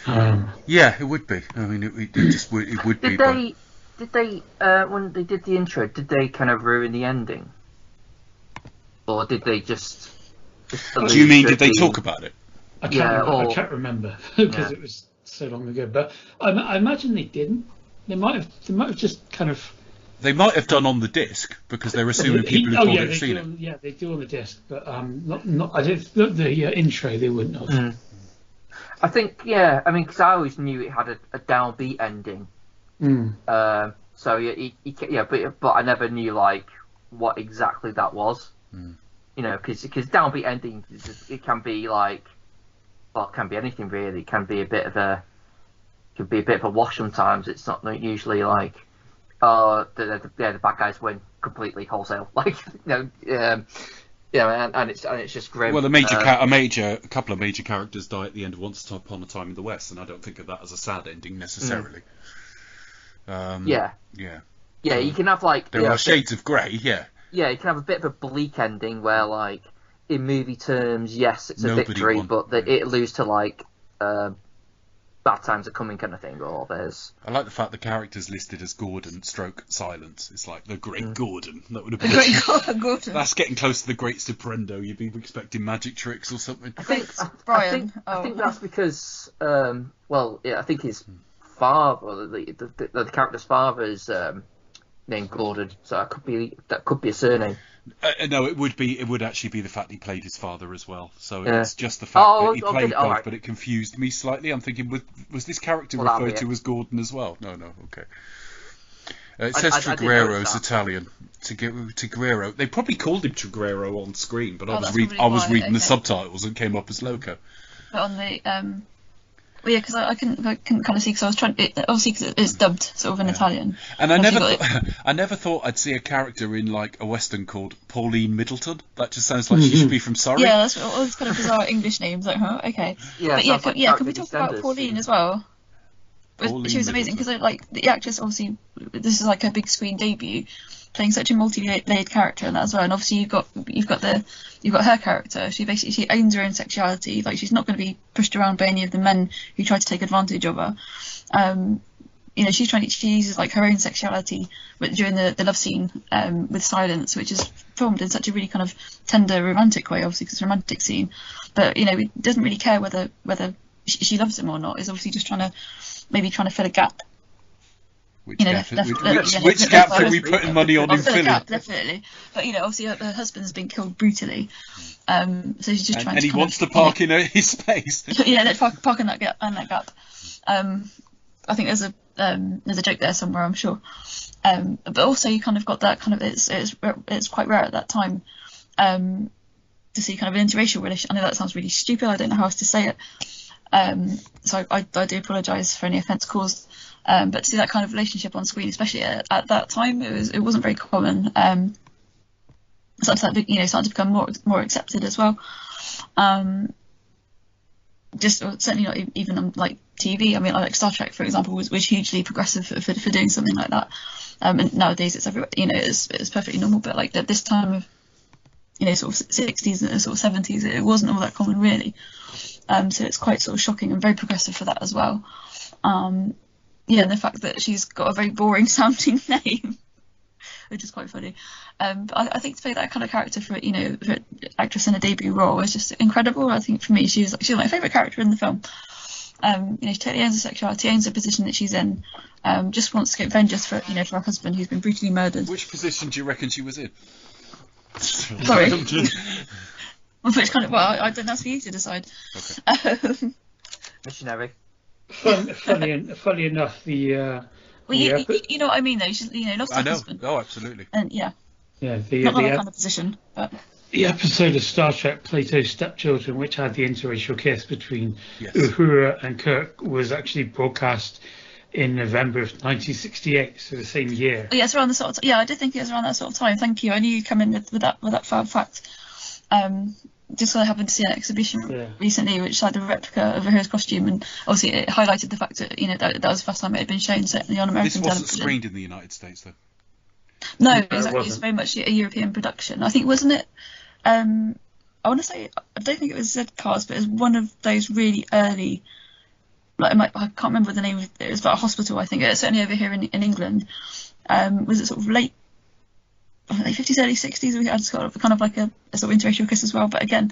Yeah, it would be. I mean, it would be. Did they when they did the intro, did they kind of ruin the ending, or did they just Do you mean did they talk about it? I can't remember because it was so long ago. But I imagine they didn't. They might have just kind of. They might have done on the disc because they're assuming people who called it have seen it. Yeah, they do on the disc, but not. I didn't. The intro they wouldn't have. I think I mean, because I always knew it had a downbeat ending. So but I never knew like what exactly that was. You know, because downbeat ending it can be like, well, it can be anything really. It can be a bit of a wash sometimes. It's not usually like. The bad guys win completely wholesale, like and it's just grim. Well, a couple of major characters die at the end of Once Upon a Time in the West, and I don't think of that as a sad ending necessarily. You can have like there are shades of grey, you can have a bit of a bleak ending where, like, in movie terms, yes, it's a victory, but it lose to like. Bad times are coming kind of thing, or there's... I like the fact the character's listed as Gordon / Silence. It's like the Great Gordon. That would have been... The Great Gordon. That's getting close to the Great Stuprendo. You'd be expecting magic tricks or something. I think that's because, I think his father, the character's father is named Gordon, so that could be a surname. No, it would actually be the fact he played his father as well. So it's just the fact that he played both, right. But it confused me slightly. I'm thinking, was this character referred to as Gordon as well? No, okay. It says Triguero's Italian. Triguero. They probably called him Triguero on screen, but I was reading the subtitles and came up as Loco. But on the well, yeah, because I couldn't kind of see, because I was trying. Obviously, because it's dubbed sort of in Italian. And I never thought I'd see a character in like a western called Pauline Middleton. That just sounds like she should be from Surrey. Yeah, that's all these kind of bizarre English names. Like, huh? Okay. Yeah, but can we talk about Pauline as well? She was amazing because like the actress, obviously, this is like her big screen debut, playing such a multi-layered character in that as well. And obviously you've got her character. She owns her own sexuality. Like, she's not going to be pushed around by any of the men who try to take advantage of her. She uses like her own sexuality during the love scene with Silence, which is filmed in such a really kind of tender, romantic way. Obviously, because it's a romantic scene, but it doesn't really care whether she loves him or not. It's obviously just trying to fill a gap. Which gap are we putting money on in filling? Definitely. But obviously her husband's been killed brutally, so she's just trying. And he wants to park in his space. Yeah, let's park in that gap. I think there's a joke there somewhere, I'm sure. But also you kind of got that kind of it's quite rare at that time to see kind of an interracial relationship. I know that sounds really stupid. I don't know how else to say it. So I do apologise for any offence caused. But to see that kind of relationship on screen, especially at that time, it wasn't very common. Started to become more accepted as well. Certainly not even on like TV. I mean, like Star Trek, for example, was hugely progressive for doing something like that. And nowadays it's everywhere. It's perfectly normal. But like at this time of sort of 60s and sort of 70s, it wasn't all that common really. So it's quite sort of shocking and very progressive for that as well. And the fact that she's got a very boring sounding name. which is quite funny. But I think to play that kind of character for for an actress in a debut role is just incredible. I think for me, she's my favourite character in the film. She totally owns her sexuality, owns the position that she's in. Just wants to get vengeance for for her husband who's been brutally murdered. Which position do you reckon she was in? Sorry. Which kind of, well, I don't. That's for you to decide. Okay. Missionary. Funny enough, the well, you know what I mean, though. She's lost her husband. Oh, absolutely. And the not that kind of position, but the episode of Star Trek Plato's Stepchildren, which had the interracial kiss between Yes. Uhura and Kirk, was actually broadcast in November of 1968, so the same year. yeah, it's around the sort of I did think it was around that sort of time. Thank you. I knew you'd come in with that fab fact. Just so I happened to see an exhibition recently, which had a replica of her costume, and obviously it highlighted the fact that that was the first time it had been shown, certainly on American This wasn't television. screened in the United States, though. No, it exactly. It's wasn't. very much a European production. I think, wasn't it? I want to say, I don't think it was Z-Cars, but it was one of those really early. I can't remember the name of it. It was about a hospital, I think. Certainly over here in England. Was it sort of late 50s, early 60s? We had sort of kind of like a sort of interracial kiss as well. But again,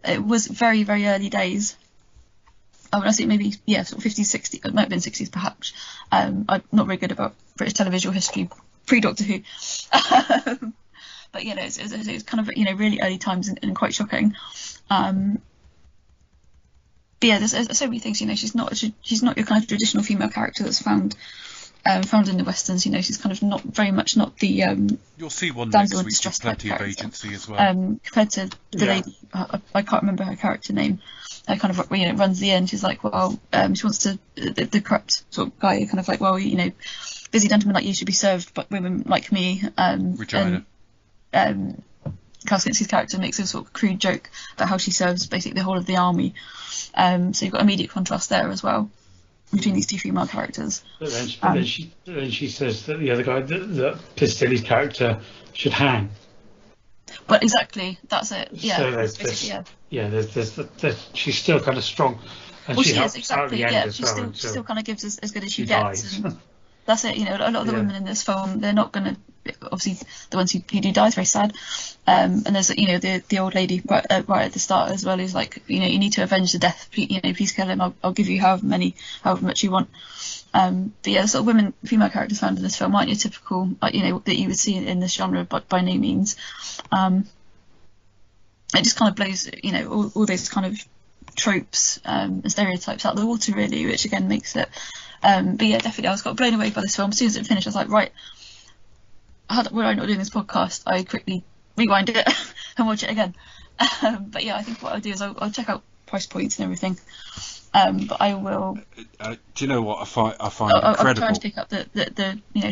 it was very, very early days. I would say maybe sort of 50s, 60s. It might have been 60s perhaps. I'm not very good about British televisual history pre-Doctor Who. But it's kind of really early times and quite shocking. But yeah, there's so many things. She's not your kind of traditional female character that's found in the westerns. She's kind of not the You'll see one damsel next in week distress with plenty type of character. agency as well. Compared to the lady, I can't remember her character name. Kind of runs the end. She's like, well, she wants to the corrupt sort of guy. Kind of like, well, busy gentlemen like you should be served by women like me. Regina. And Klaus Kinski's character makes a sort of crude joke about how she serves basically the whole of the army. So you've got immediate contrast there as well between these two female characters. But then she says that the other guy, that Pistilli's character, should hang. But exactly, that's it. Yeah. So there's basically, there's she's still kind of strong. And Well, she she helps is, out at exactly. the end Yeah, as she well. still kind of gives as good as she dies. gets. And that's it. A lot of the Yeah. women in this film, they're not going to. Obviously, the ones who do die is very sad. And there's the old lady right at the start as well, who's like, you need to avenge the death. Please kill him. I'll give you however much you want. But yeah, the sort of female characters found in this film aren't your typical, that you would see in this genre, but by no means. It just kind of blows, all those kind of tropes and stereotypes out of the water, really, which again makes it. But yeah, definitely, I got blown away by this film. As soon as it finished, I was like, right, were I not doing this podcast, I quickly rewind it and watch it again. But yeah, I think what I'll do is I'll check out price points and everything. But I will. Do you know what I find I'll incredible? try to pick up the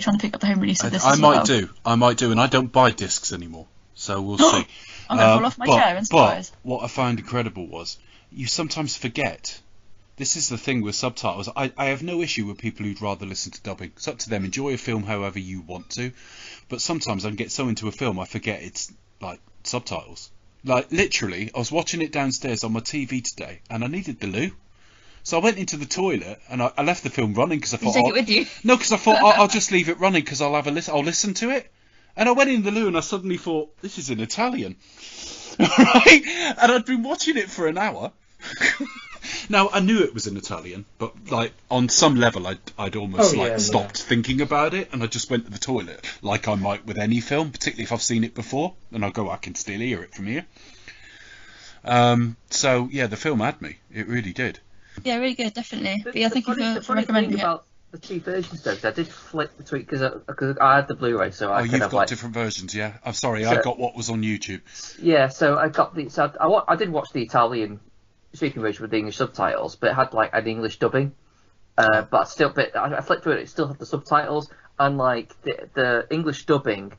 trying to pick up the home release of this. I as might well. do, and I don't buy discs anymore, so we'll see. I'm going to fall off my chair and surprise. But what I found incredible was you sometimes forget. This is the thing with subtitles. I have no issue with people who'd rather listen to dubbing. It's up to them. Enjoy a film however you want to. But sometimes I can get so into a film I forget it's like subtitles. Like literally, I was watching it downstairs on my TV today and I needed the loo. So I went into the toilet and I left the film running because I thought... You take it with you? No, because I thought I'll just leave it running because I'll have a listen. I'll listen to it. And I went in the loo and I suddenly thought, this is in Italian. Right? And I'd been watching it for an hour. Now, I knew it was in Italian, but like on some level I'd almost stopped thinking about it, and I just went to the toilet, like I might with any film, particularly if I've seen it before, and I'll go, I can still hear it from here. So, yeah, the film had me. It really did. Yeah, really good, definitely. But yeah, The thank you funny for recommending thing it. about the two versions, though, 'cause I did flip between, because I had the Blu-ray, so I You've kind of got like... different versions, yeah? I'm sorry, I got what was on YouTube. Yeah, so I got the... So I did watch the Italian speaking version with the English subtitles, but it had like an English dubbing. But I flipped through it. It still had the subtitles, and like the English dubbing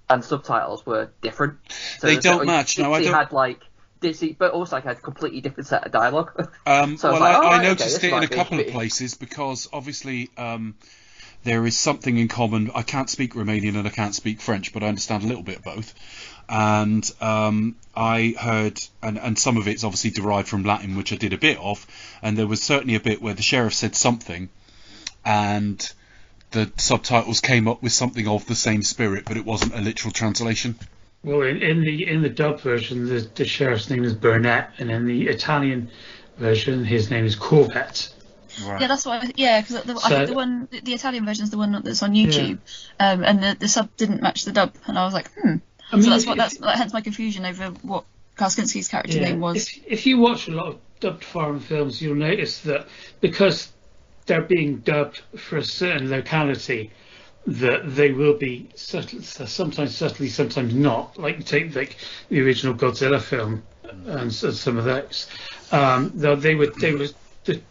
and subtitles were different. So They don't match. No, I don't. Had like but also like had a completely different set of dialogue. So Well, I noticed it in a might be couple of bit- places because obviously there is something in common. I can't speak Romanian and I can't speak French, but I understand a little bit of both. And I heard, and some of it's obviously derived from Latin, which I did a bit of, and there was certainly a bit where the sheriff said something, and the subtitles came up with something of the same spirit, but it wasn't a literal translation. Well, in the dub version, the sheriff's name is Burnett, and in the Italian version, his name is Corbett. Right. Yeah, that's what. Because I think the Italian version is the one that's on YouTube, and the sub didn't match the dub, and I was like, I mean, so that's hence my confusion over what Klaus Kinski's character name was. If you watch a lot of dubbed foreign films, you'll notice that because they're being dubbed for a certain locality, that they will be sometimes subtly, sometimes not. Like take the original Godzilla film and some of those. Though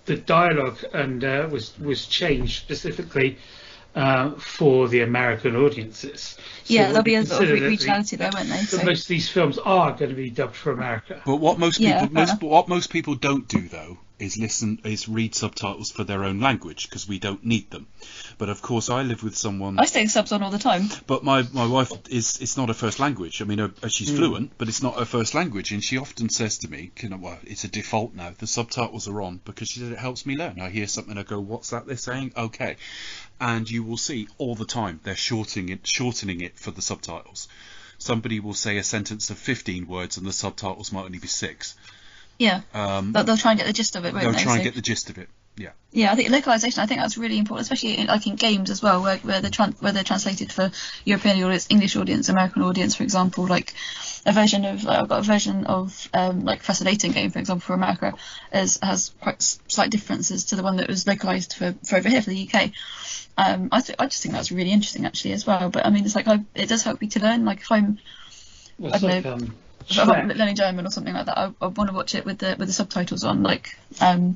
the dialogue and was changed specifically for the American audiences. So There'll be a consider sort of that regionality there, won't they? So. most of these films are going to be dubbed for America. But what most people don't do though is read subtitles for their own language, because we don't need them. But of course, I live with someone. I stay the subs on all the time. But my wife it's not her first language. I mean, she's fluent, but it's not her first language, and she often says to me, well, it's a default now. The subtitles are on because she said it helps me learn. I hear something, I go, what's that they're saying? Okay, and you will see all the time they're shortening it for the subtitles. Somebody will say a sentence of 15 words, and the subtitles might only be 6. Yeah, but they'll try and get the gist of it, won't they? They'll try and get the gist of it. Yeah. Yeah, I think localization. I think that's really important, especially in games as well, where they're translated for European audience, English audience, American audience, for example. Like I've got a version of like Fascinating Game, for example, for America, has quite slight differences to the one that was localized for over here for the UK. I just think that's really interesting actually as well. But I mean, it's like it does help me to learn. Like if I'm if I'm learning German or something like that, I want to watch it with the subtitles on, like trying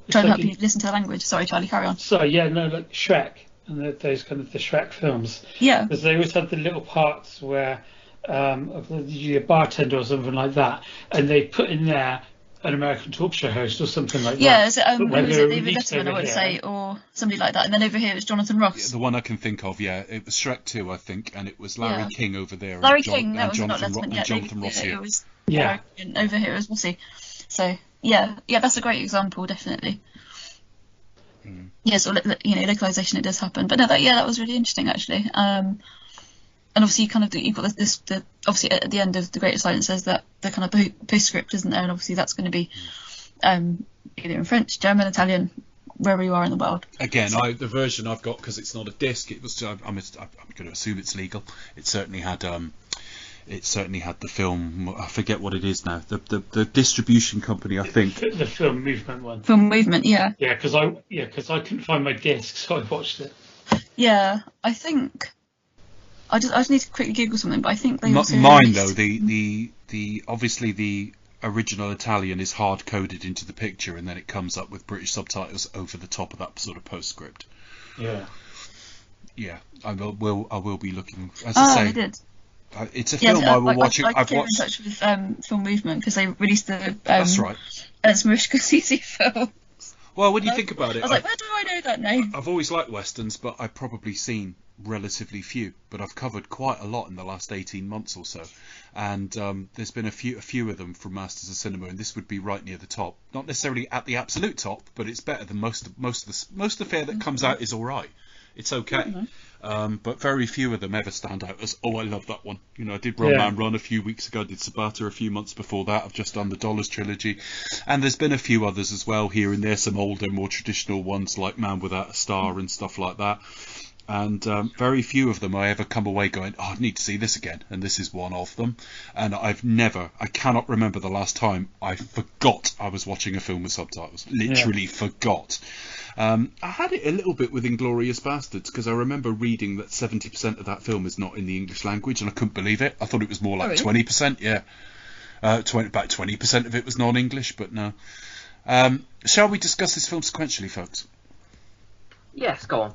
to help you listen to the language. Sorry, Charlie, carry on. Sorry, like Shrek and those kind of the Shrek films. Yeah. Because they always have the little parts where usually a bartender or something like that, and they put in there an American talk show host or something like that. Yeah, is it David Letterman, I would say, or somebody like that. And then over here it's Jonathan Ross. Yeah, the one I can think of, it was Shrek 2, I think, and it was Larry King over there. Larry King, that was not Letterman. Jonathan Ross here. It was over here as Mossy. So yeah, that's a great example, definitely. Yeah, so localization, it does happen. But no, that was really interesting actually. And obviously you've got this obviously at the end of The Greatest Silence says that the kind of postscript, isn't there? And obviously that's going to be either in French, German, Italian, wherever you are in the world. Again, the version I've got, because it's not a disc, it was I'm going to assume it's legal. It certainly had the film. I forget what it is now. The distribution company, I think. The Film Movement one. Film Movement, yeah. Yeah, because I couldn't find my disc, so I watched it. Yeah, I think. I just need to quickly Google something, but I think they also mine though the obviously the original Italian is hard coded into the picture, and then it comes up with British subtitles over the top of that sort of postscript. Yeah, I will be looking. As I say, they did. It's a film I will watch. I've came in touch with Film Movement because they released the that's right. Mariska Scorsese film. Well, when you think about it, I was like, where do I know that name? I've always liked westerns, but I've probably seen relatively few. But I've covered quite a lot in the last 18 months or so, and there's been a few of them from Masters of Cinema, and this would be right near the top. Not necessarily at the absolute top, but it's better than most of the fare that comes out is all right. It's okay. But very few of them ever stand out as, I love that one. I did Run Man Run a few weeks ago, I did Sabata a few months before that, I've just done the Dollars trilogy, and there's been a few others as well here and there, some older, more traditional ones like Man Without a Star and stuff like that. And very few of them I ever come away going, I need to see this again, and this is one of them. And I cannot remember the last time I forgot I was watching a film with subtitles. Literally forgot. I had it a little bit with Inglourious Bastards, because I remember reading that 70% of that film is not in the English language, and I couldn't believe it. I thought it was more like 20%, about 20% of it was non-English, but no. Shall we discuss this film sequentially, folks? Yes, go on.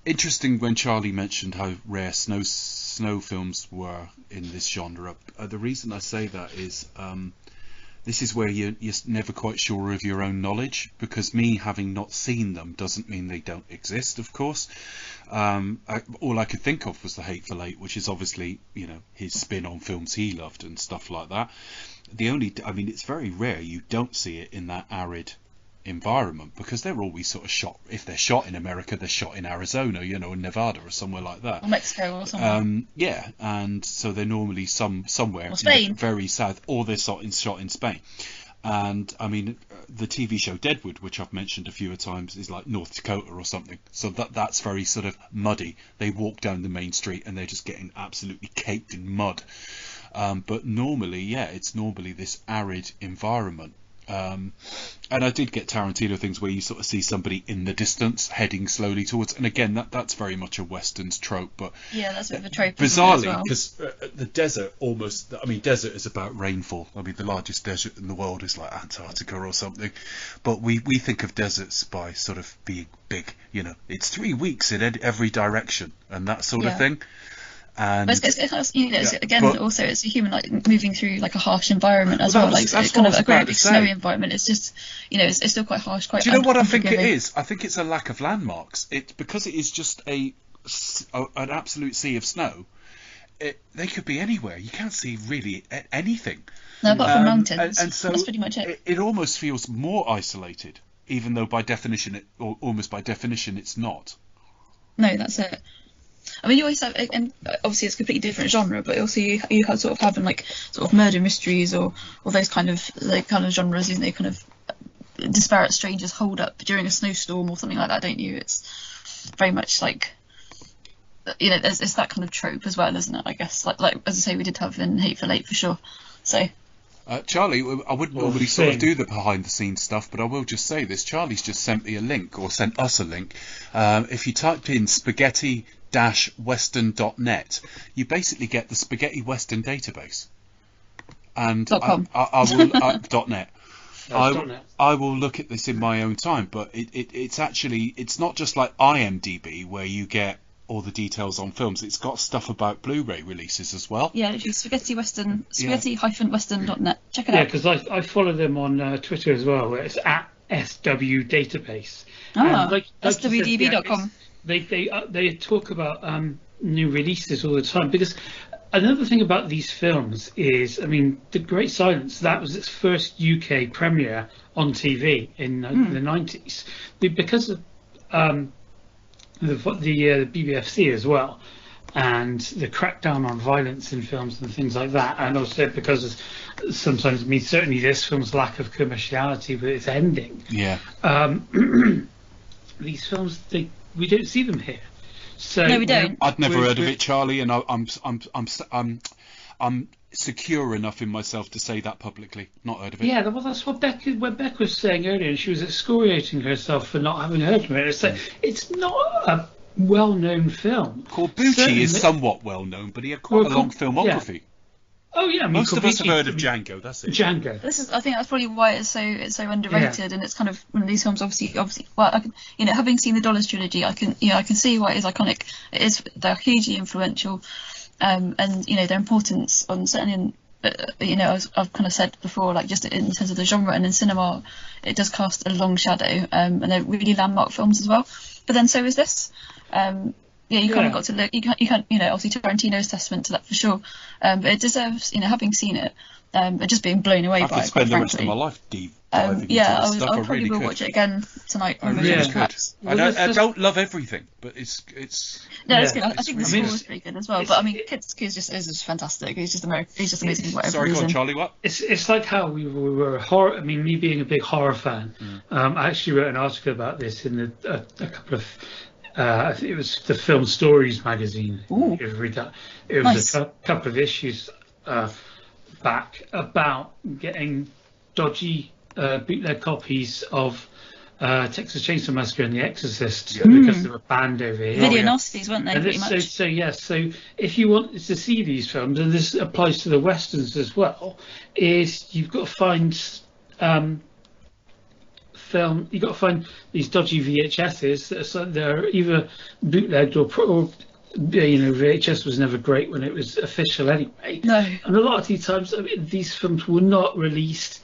Interesting when Charlie mentioned how rare snow films were in this genre. The reason I say that is this is where you're never quite sure of your own knowledge, because me having not seen them doesn't mean they don't exist, of course. All I could think of was The Hateful Eight, which is obviously, his spin on films he loved and stuff like that. It's very rare you don't see it in that arid environment, because they're always sort of shot. If they're shot in America, they're shot in Arizona, or Nevada or somewhere like that, or Mexico or something. Yeah, and so they're normally somewhere Or Spain. in the very south, or they're shot in Spain. And I mean, the TV show Deadwood, which I've mentioned a few times, is like North Dakota or something. So that's very sort of muddy. They walk down the main street and they're just getting absolutely caked in mud. But normally, it's normally this arid environment. And I did get Tarantino things where you sort of see somebody in the distance heading slowly towards, and again that's very much a Western's trope, but That's a bit of a trope. Bizarrely, because the desert desert is about rainfall. I mean, the largest desert in the world is like Antarctica or something, but we think of deserts by sort of being big. It's 3 weeks in every direction and that sort of thing. And also it's a human moving through a harsh environment as well. It's kind of a great big snowy environment. It's just it's still quite harsh. Do you know what I think it is? I think it's a lack of landmarks. Because it is just an absolute sea of snow. They could be anywhere. You can't see really anything. No, apart from mountains. And so that's pretty much it. It almost feels more isolated, even though by definition, it's not. No, that's it. I mean, you always have, and obviously it's a completely different genre, but also you have sort of having sort of murder mysteries or those kind of genres, kind of disparate strangers hold up during a snowstorm or something like that, don't you? It's very much it's that kind of trope as well, isn't it? I guess like as I say, we did have in Hateful Eight for sure. So. Charlie, I wouldn't normally sort of do the behind the scenes stuff, but I will just say this. Charlie's just sent me a link, or sent us a link. If you typed in spaghetti-western.net, you basically get the Spaghetti Western database. And I will .net. I will look at this in my own time, but it's not just like IMDb where you get all the details on films. It's got stuff about Blu-ray releases as well. Yeah, it's spaghetti-western.net. Check it out. Yeah, because I follow them on Twitter as well, where it's at SW Database. SWDB.com. They talk about new releases all the time, because another thing about these films is, I mean, The Great Silence, that was its first UK premiere on TV in the 90s. Because of the BBFC as well, and the crackdown on violence in films and things like that, and also because of sometimes, certainly this film's lack of commerciality with its ending. Yeah. These films, we don't see them here. So no, we don't. I'd never heard of it, Charlie, and I'm secure enough in myself to say that publicly. Not heard of it. Yeah, well, that's what Becca was saying earlier, and she was excoriating herself for not having heard of it. It's it's not a well-known film. Corbucci is somewhat well-known, but he had quite a long filmography. Yeah. Oh yeah, most of us have heard of Django. That's it. Django. I think that's probably why it's so underrated, and it's kind of one of these films. Obviously, well, having seen the Dollars trilogy, I can see why it is iconic. They're hugely influential, and their importance on certainly, as I've kind of said before, just in terms of the genre and in cinema, it does cast a long shadow, and they're really landmark films as well. But then so is this. You kind of got to look. You can obviously Tarantino's testament to that for sure. But it deserves, having seen it, and just being blown away by it. I could spend the rest of my life diving into this stuff. I probably will watch it again tonight. I don't love everything, but it's it's good. I think the score is pretty good as well. But I mean, Kinski is just fantastic. He's just American. He's just amazing. Sorry, go on, Charlie. What? It's like how we were horror. I mean, me being a big horror fan, I actually wrote an article about this in a couple of. I think it was the Film Stories magazine. Ooh. Read that. It was a couple of issues back about getting dodgy bootleg copies of Texas Chainsaw Massacre and The Exorcist because they were banned over here. Video nasties, weren't they? Pretty much. So if you want to see these films, and this applies to the westerns as well, is you've got to find. You've got to find these dodgy VHSs that are either bootlegged or VHS was never great when it was official anyway. No. And a lot of these times, these films were not released.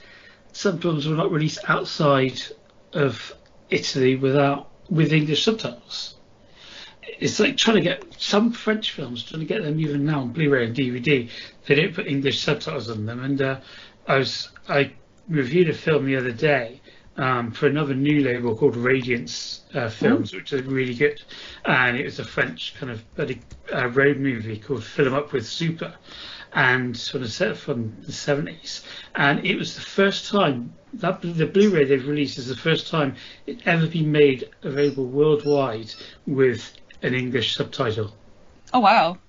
Some films were not released outside of Italy with English subtitles. It's like trying to get some French films, trying to get them even now on Blu-ray and DVD. They don't put English subtitles on them. And I reviewed a film the other day. for another new label called Radiance Films, which is really good. And it was a French kind of road movie called Fill 'Em Up With Super, and sort of set from the 70s. And it was the first time that the Blu-ray they've released is the first time it ever been made available worldwide with an English subtitle. Oh wow,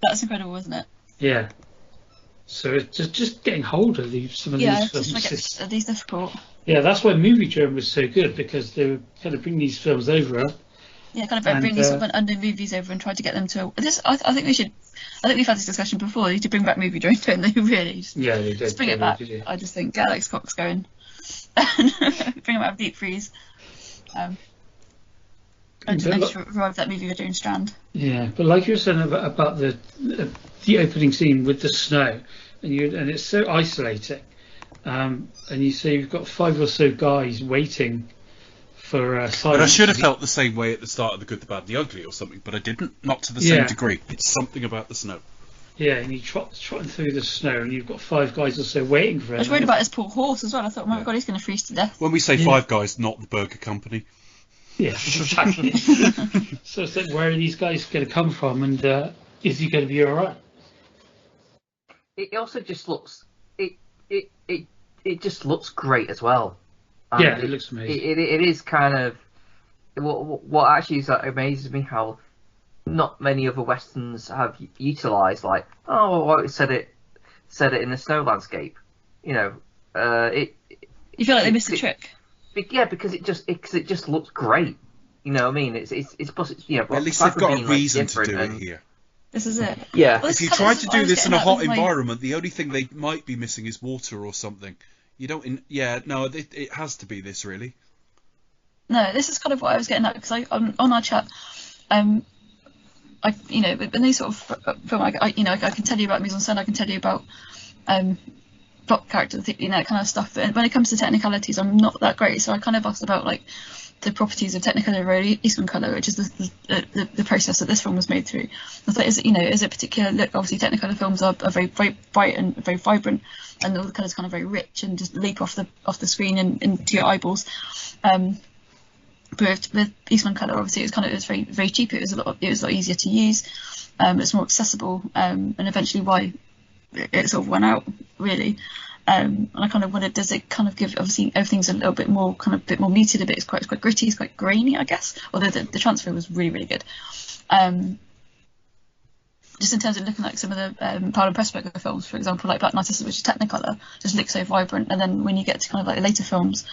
that's incredible, isn't it? Yeah. So it's just getting hold of some of these films. Just make these difficult. Yeah, that's why Movie Germ was so good, because they were kind of bring these films over. Yeah, kind of bring these sort of under movies over and try to get them to this. I think we should. I think we've had this discussion before. They need to bring back Movie Germ, don't they? Really? Yeah, they did. Just bring it back. I just think get Alex Cox going. Bring him out of deep freeze. And just revive that movie we're doing, Strand. Yeah, but like you were saying about the opening scene with the snow, and it's so isolating. And you say you've got 5 or so guys waiting for silence. But I should have felt the same way at the start of The Good, the Bad, and the Ugly or something, but I didn't. Not to the same degree. It's something about the snow. Yeah, and you trotting through the snow, and you've got 5 guys or so waiting for him. I was worried about his poor horse as well. I thought, oh my God, he's going to freeze to death. When we say 5 guys, not the burger company. Yeah, exactly. So it's like, where are these guys going to come from, and is he going to be all right? It also just looks it just looks great as well. Yeah, it looks amazing. It is kind of what actually is amazes me, how not many other westerns have utilised, like, set it in the snow landscape. You know, You feel like they missed the trick. Yeah, because it just looks great. You know what I mean? It's you know. At least they've got a reason to do it here. This is it. Yeah. Well, If you tried to do this in a hot environment, the only thing they might be missing is water or something. You don't. It has to be this, really. No, this is kind of what I was getting at, because on our chat, when they sort of film, I can tell you about mise en scène, I can tell you about plot characters, kind of stuff. But when it comes to technicalities, I'm not that great. So I kind of asked about like the properties of Technicolor Eastman colour, which is the process that this film was made through. I thought, is it particular look? Obviously, Technicolor films are very, very bright and very vibrant, and all the colours kind of very rich and just leap off the screen and into your eyeballs. But with Eastman colour, obviously, it was very, very cheap. It was a lot easier to use. It's more accessible, and eventually why it sort of went out, really. And I kind of wondered, does it kind of give, obviously everything's a little bit more muted a bit, it's quite gritty, it's quite grainy, I guess, although the transfer was really, really good. Just in terms of looking at some of the Paul and Pressburger films, for example, like Black Narcissus, which is Technicolor, just looks so vibrant, and then when you get to kind of like the later films,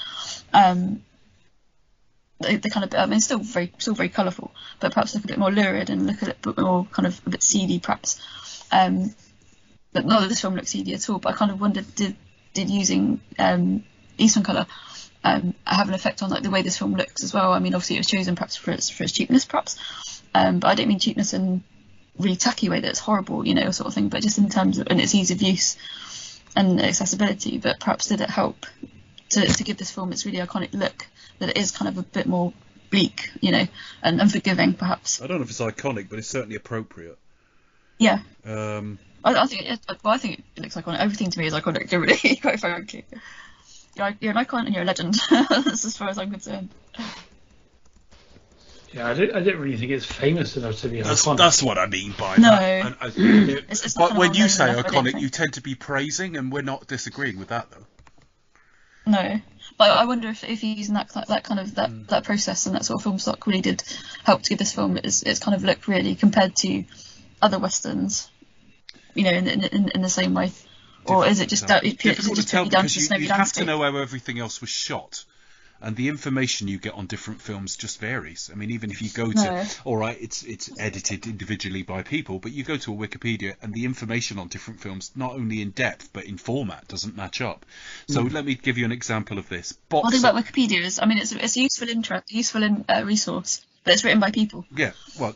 they kind of, it's still very colourful, but perhaps look a bit more lurid and look a bit more kind of a bit seedy, perhaps. But not that this film looks seedy at all, but I kind of wondered, did using Eastman colour have an effect on like the way this film looks as well? I mean, obviously it was chosen perhaps for its cheapness, perhaps, but I don't mean cheapness in really tacky way that it's horrible, sort of thing, but just in terms of its ease of use and accessibility. But perhaps did it help to give this film its really iconic look, that it is kind of a bit more bleak, and unforgiving, perhaps. I don't know if it's iconic, but it's certainly appropriate. Yeah. I think it looks iconic. Everything to me is iconic, really, quite frankly. You're an icon and you're a legend. That's as far as I'm concerned. Yeah, I don't really think it's famous enough to be iconic. That's what I mean by no. that. It's but when you say iconic, you tend to be praising, and we're not disagreeing with that, though. No. But I wonder if using that kind of that process and that sort of film stock really did help to give this film its kind of look, really, compared to other westerns, in the same way, or is it just purely down to the snowy landscape? You have to know how everything else was shot, and the information you get on different films just varies. I mean, even if you go to, all right, it's edited individually by people, but you go to a Wikipedia and the information on different films, not only in depth but in format, doesn't match up. So let me give you an example of this. One thing about Wikipedia is, I mean, it's a useful resource, but it's written by people. Yeah, well,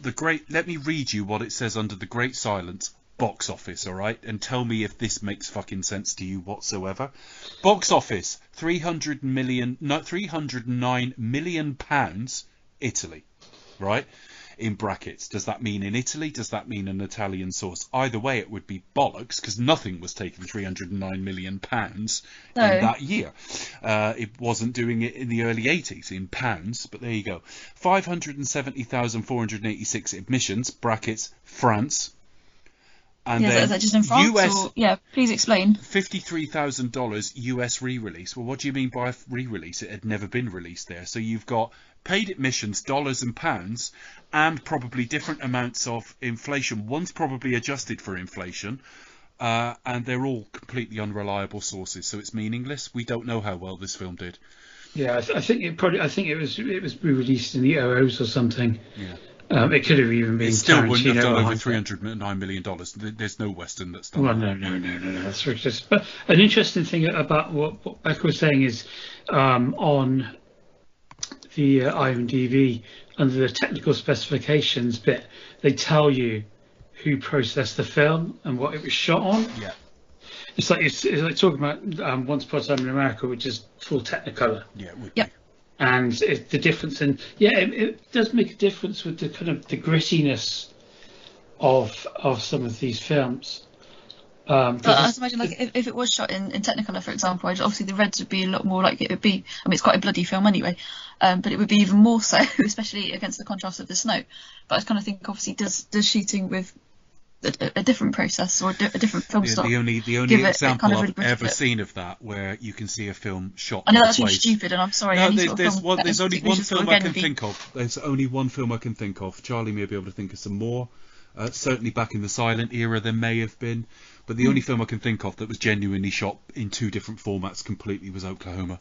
let me read you what it says under the Great Silence. Box office, all right, and tell me if this makes fucking sense to you whatsoever. Box office, 309 million pounds, Italy, right? in brackets. Does that mean in Italy? Does that mean an Italian source? Either way, it would be bollocks, because nothing was taking £309 million in that year. It wasn't doing it in the early 80s in pounds, but there you go. 570,486 admissions, brackets, France. And then is that just in France? US, or, please explain. $53,000 US re-release. Well, what do you mean by re-release? It had never been released there. So you've got paid admissions, dollars and pounds, and probably different amounts of inflation. One's probably adjusted for inflation, and they're all completely unreliable sources. So it's meaningless. We don't know how well this film did. Yeah, I think it was re-released in the OOs or something. Yeah. It could have even been. It still Tarantino wouldn't have done over behind $309 million. There's no Western that's done Well, that. no, that's ridiculous. But an interesting thing about what Becca was saying is on the IMDb, under the technical specifications bit, they tell you who processed the film and what it was shot on. Yeah. It's like talking about Once Upon a Time in America, which is full Technicolor. Yeah, it would be. And the difference in it does make a difference with the kind of the grittiness of some of these films. But I was imagine, like, if it was shot in Technicolor, for example, obviously the reds would be a lot more like it would be. I mean, it's quite a bloody film anyway, but it would be even more so, especially against the contrast of the snow. But I kind of think, obviously, does shooting with a different process or a different film stock. The only example kind of I've ever seen of that where you can see a film shot. I know that's both really ways. stupid, and I'm sorry. No, any there's sort of there's only one film I can be... think of. There's only one film I can think of. Charlie may be able to think of some more. Certainly back in the silent era there may have been, but the only film I can think of that was genuinely shot in two different formats completely was Oklahoma.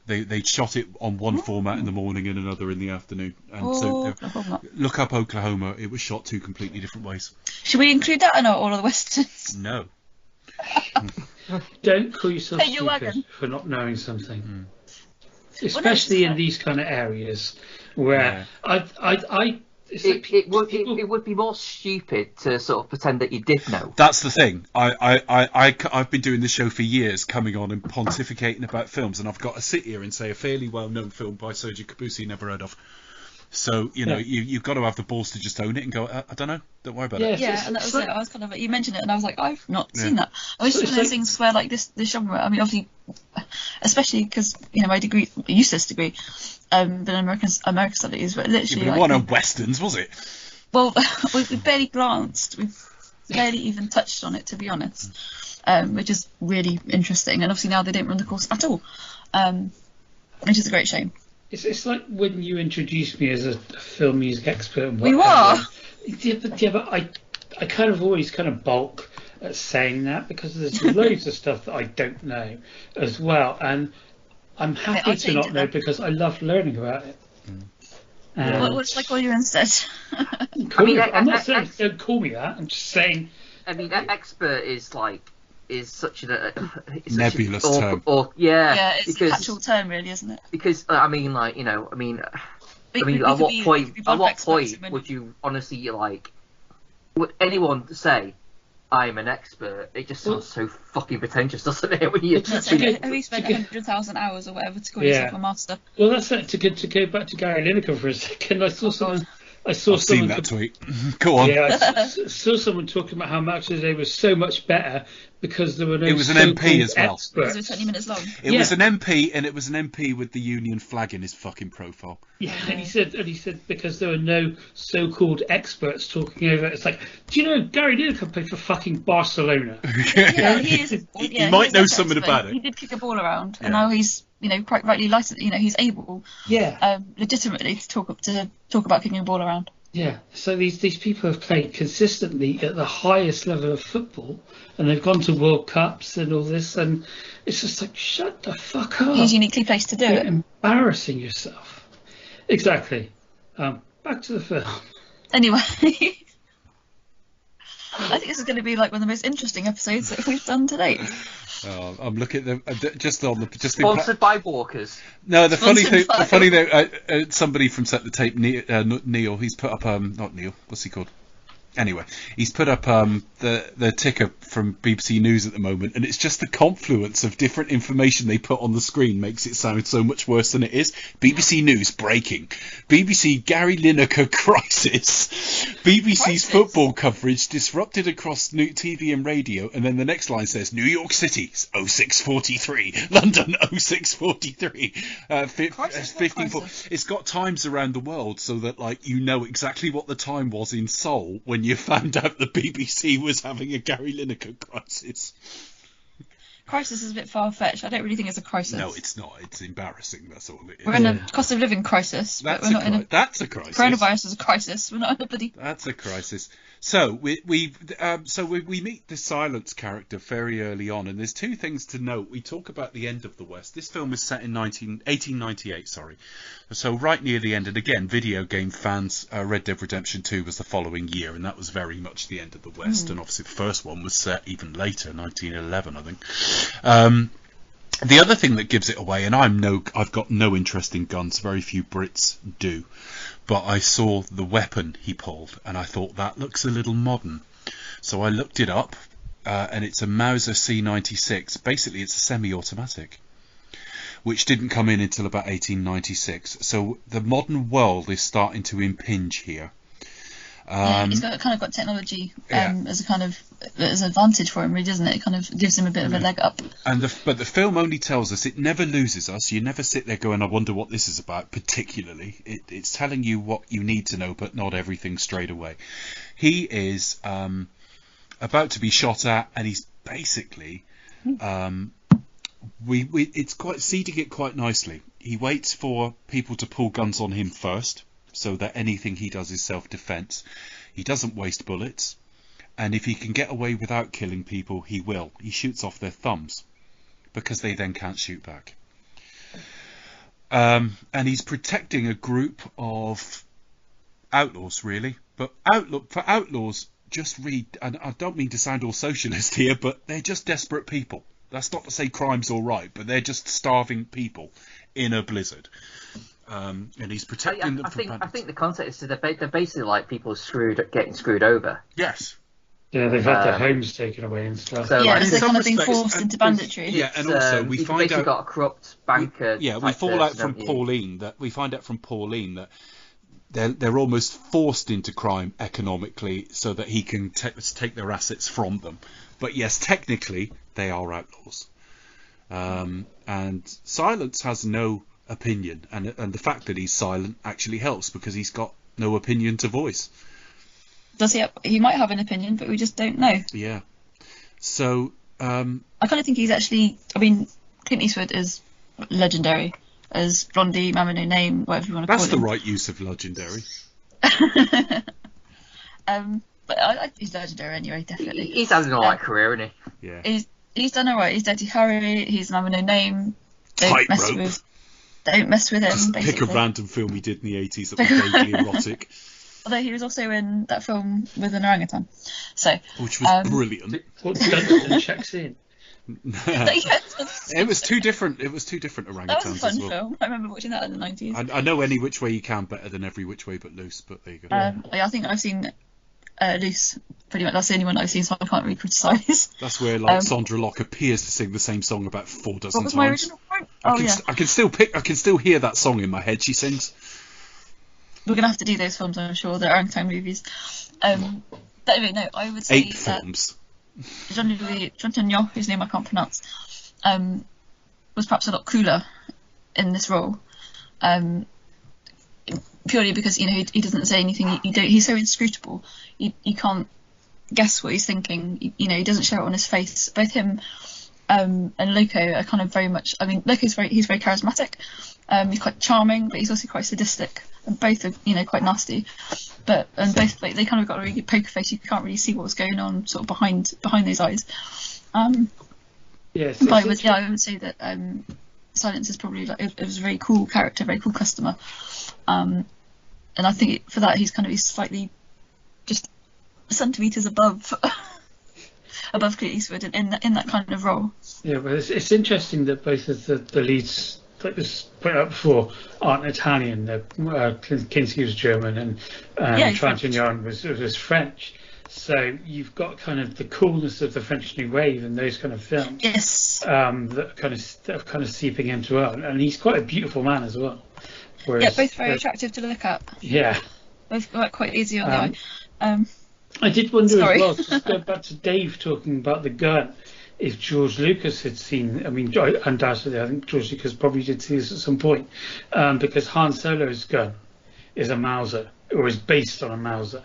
They shot it on one format in the morning and another in the afternoon. And look up Oklahoma. It was shot two completely different ways. Should we include that in all of the westerns? No. Don't call yourself stupid for not knowing something, especially in these kind of areas where it would be more stupid to sort of pretend that you did know. That's the thing. I've been doing this show for years, coming on and pontificating about films, and I've got to sit here and say a fairly well-known film by Sergio Corbucci never heard of. So you've got to have the balls to just own it and go, I don't know, don't worry about it. Yeah, and that was it. I was kind of, you mentioned it, and I was like, I've not seen that. I was just one of those things where, like, this genre. I mean, obviously, especially because my degree, useless degree, been American studies, but literally, it wasn't westerns, was it? Well, we barely glanced. We barely even touched on it, to be honest, which is really interesting. And obviously now they don't run the course at all, which is a great shame. It's like when you introduced me as a film music expert. And we were. Yeah, but I kind of always kind of balk at saying that because there's loads of stuff that I don't know as well, and I'm happy to not know because I love learning about it. What should I call you instead? I'm not saying don't call me that. I'm just saying. I mean, expert is such a nebulous term. It's a catch-all term, really, isn't it? Because at what point would you honestly would anyone say I'm an expert? It just sounds so fucking pretentious, doesn't it? When you have you spent 100,000 hours or whatever to call yourself a master? Well, that's it. To go back to Gary Lineker for a second, I saw someone. I've seen that tweet. Go on. Yeah, I saw someone talking about how Match of the Day was so much better because there were no. It was an MP as well. Because it was 20 minutes long. It was an MP, and it was an MP with the Union flag in his fucking profile. Yeah, and he said because there were no so-called experts talking over it. It's like, do you know Gary Lineker played for fucking Barcelona? He is. He might know something about it. He did kick a ball around, and now he's quite rightly lighted. He's able, legitimately to talk about kicking a ball around. Yeah. So these people have played consistently at the highest level of football, and they've gone to World Cups and all this, and it's just like, shut the fuck up. He's uniquely placed to do it. Embarrassing yourself. Exactly. Back to the film. Anyway. I think this is going to be like one of the most interesting episodes that we've done to date. I'm looking at them sponsored by Walkers. No, the funny thing, somebody from Set the Tape, Neil, he's put up not Neil, what's he called? Anyway, he's put up the ticker from BBC News at the moment, and it's just the confluence of different information they put on the screen makes it sound so much worse than it is. BBC News breaking. BBC Gary Lineker crisis. BBC's football coverage disrupted across TV and radio, and then the next line says New York City 0643, London 0643, 54. It's got times around the world so that like you know exactly what the time was in Seoul when you found out the BBC was having a Gary Lineker crisis. Crisis is a bit far-fetched. I don't really think it's a crisis. No, it's not. It's embarrassing. That's all it is. We're in a cost of living crisis. That's a crisis. Coronavirus is a crisis. We're not in a bloody. That's a crisis. So we meet the Silence character very early on, and there's two things to note. We talk about the end of the West. This film is set in 1898. Sorry, so right near the end. And again, video game fans, Red Dead Redemption 2 was the following year, and that was very much the end of the West. And obviously, the first one was set even later, 1911, I think. The other thing that gives it away, and I've got no interest in guns. Very few Brits do. But I saw the weapon he pulled, and I thought that looks a little modern. So I looked it up, and it's a Mauser C96. Basically, it's a semi-automatic, which didn't come in until about 1896. So the modern world is starting to impinge here. He's got technology as an advantage for him, really, doesn't it? It kind of gives him a bit of a leg up. But the film only tells us, it never loses us. You never sit there going, I wonder what this is about, particularly. It's telling you what you need to know, but not everything straight away. He is about to be shot at, and he's basically it's quite seeding it quite nicely. He waits for people to pull guns on him first, so that anything he does is self-defense. He doesn't waste bullets, and if he can get away without killing people, he will. He shoots off their thumbs, because they then can't shoot back. And he's protecting a group of outlaws, really. But for outlaws, just read, and I don't mean to sound all socialist here, but they're just desperate people. That's not to say crime's all right, but they're just starving people in a blizzard. And he's protecting them from bandits. I think the context is they're basically like people getting screwed over. Yes. Yeah, they've had their homes taken away and stuff. So, yeah, they're kind of being forced into banditry. Yeah, and also we find out got a corrupt banker. We find out from Pauline that they're almost forced into crime economically, so that he can take their assets from them. But yes, technically they are outlaws. And Silence has no opinion, and the fact that he's silent actually helps, because he's got no opinion to voice. Does he? He might have an opinion, but we just don't know. Yeah. So I kind of think he's actually. I mean, Clint Eastwood is legendary as Blondie, Man with No Name, whatever you want to call him. That's the right use of legendary. But he's legendary anyway, definitely. He's had an alright career, isn't he? Yeah. He's done alright. He's Dirty Harry. He's Man with No Name. Tightrope. Don't mess with him. Just basically. Pick a random film he did in the 80s that was vaguely erotic. Although he was also in that film with an orangutan, which was brilliant. What Dundon checks in? It was two different orangutans. That was a fun as well. film. I remember watching that in the 90s. I know Any Which Way You Can better than Every Which Way But Loose, but there you go. I think I've seen Loose pretty much. That's the only one I've seen, so I can't really criticise. That's where Sandra Locke appears to sing the same song about 4 dozen times. What was my original point? I can still hear that song in my head. She sings. We're gonna have to do those films, I'm sure. The orangutan movies. But anyway, no, I would say 8 films. Jean Louis Trintignant, whose name I can't pronounce, was perhaps a lot cooler in this role. Purely because he doesn't say anything. He's so inscrutable. You can't guess what he's thinking. He doesn't show it on his face. Both him and Loco are kind of very much. I mean, Loco's very charismatic. He's quite charming, but he's also quite sadistic. And both are quite nasty. And both they kind of got a really good poker face. You can't really see what was going on sort of behind those eyes. Yes. But I would say that Silence is probably it was a very cool character, very cool customer. And I think for that he's slightly just centimetres above Clint Eastwood in that kind of role. Yeah, but it's interesting that both of the leads, like was pointed out before, aren't Italian. Kinski was German and Trintignant was French. So you've got kind of the coolness of the French New Wave and those kind of films. Yes. That are kind of seeping into it, and he's quite a beautiful man as well. Whereas, Yeah, both very attractive to look at. Yeah. Both quite easy on the eye. I did wonder Sorry. as well, just go back to Dave talking about the gun, if George Lucas had seen, I mean, undoubtedly, I think George Lucas probably did see this at some point, because Han Solo's gun is a Mauser, or is based on a Mauser.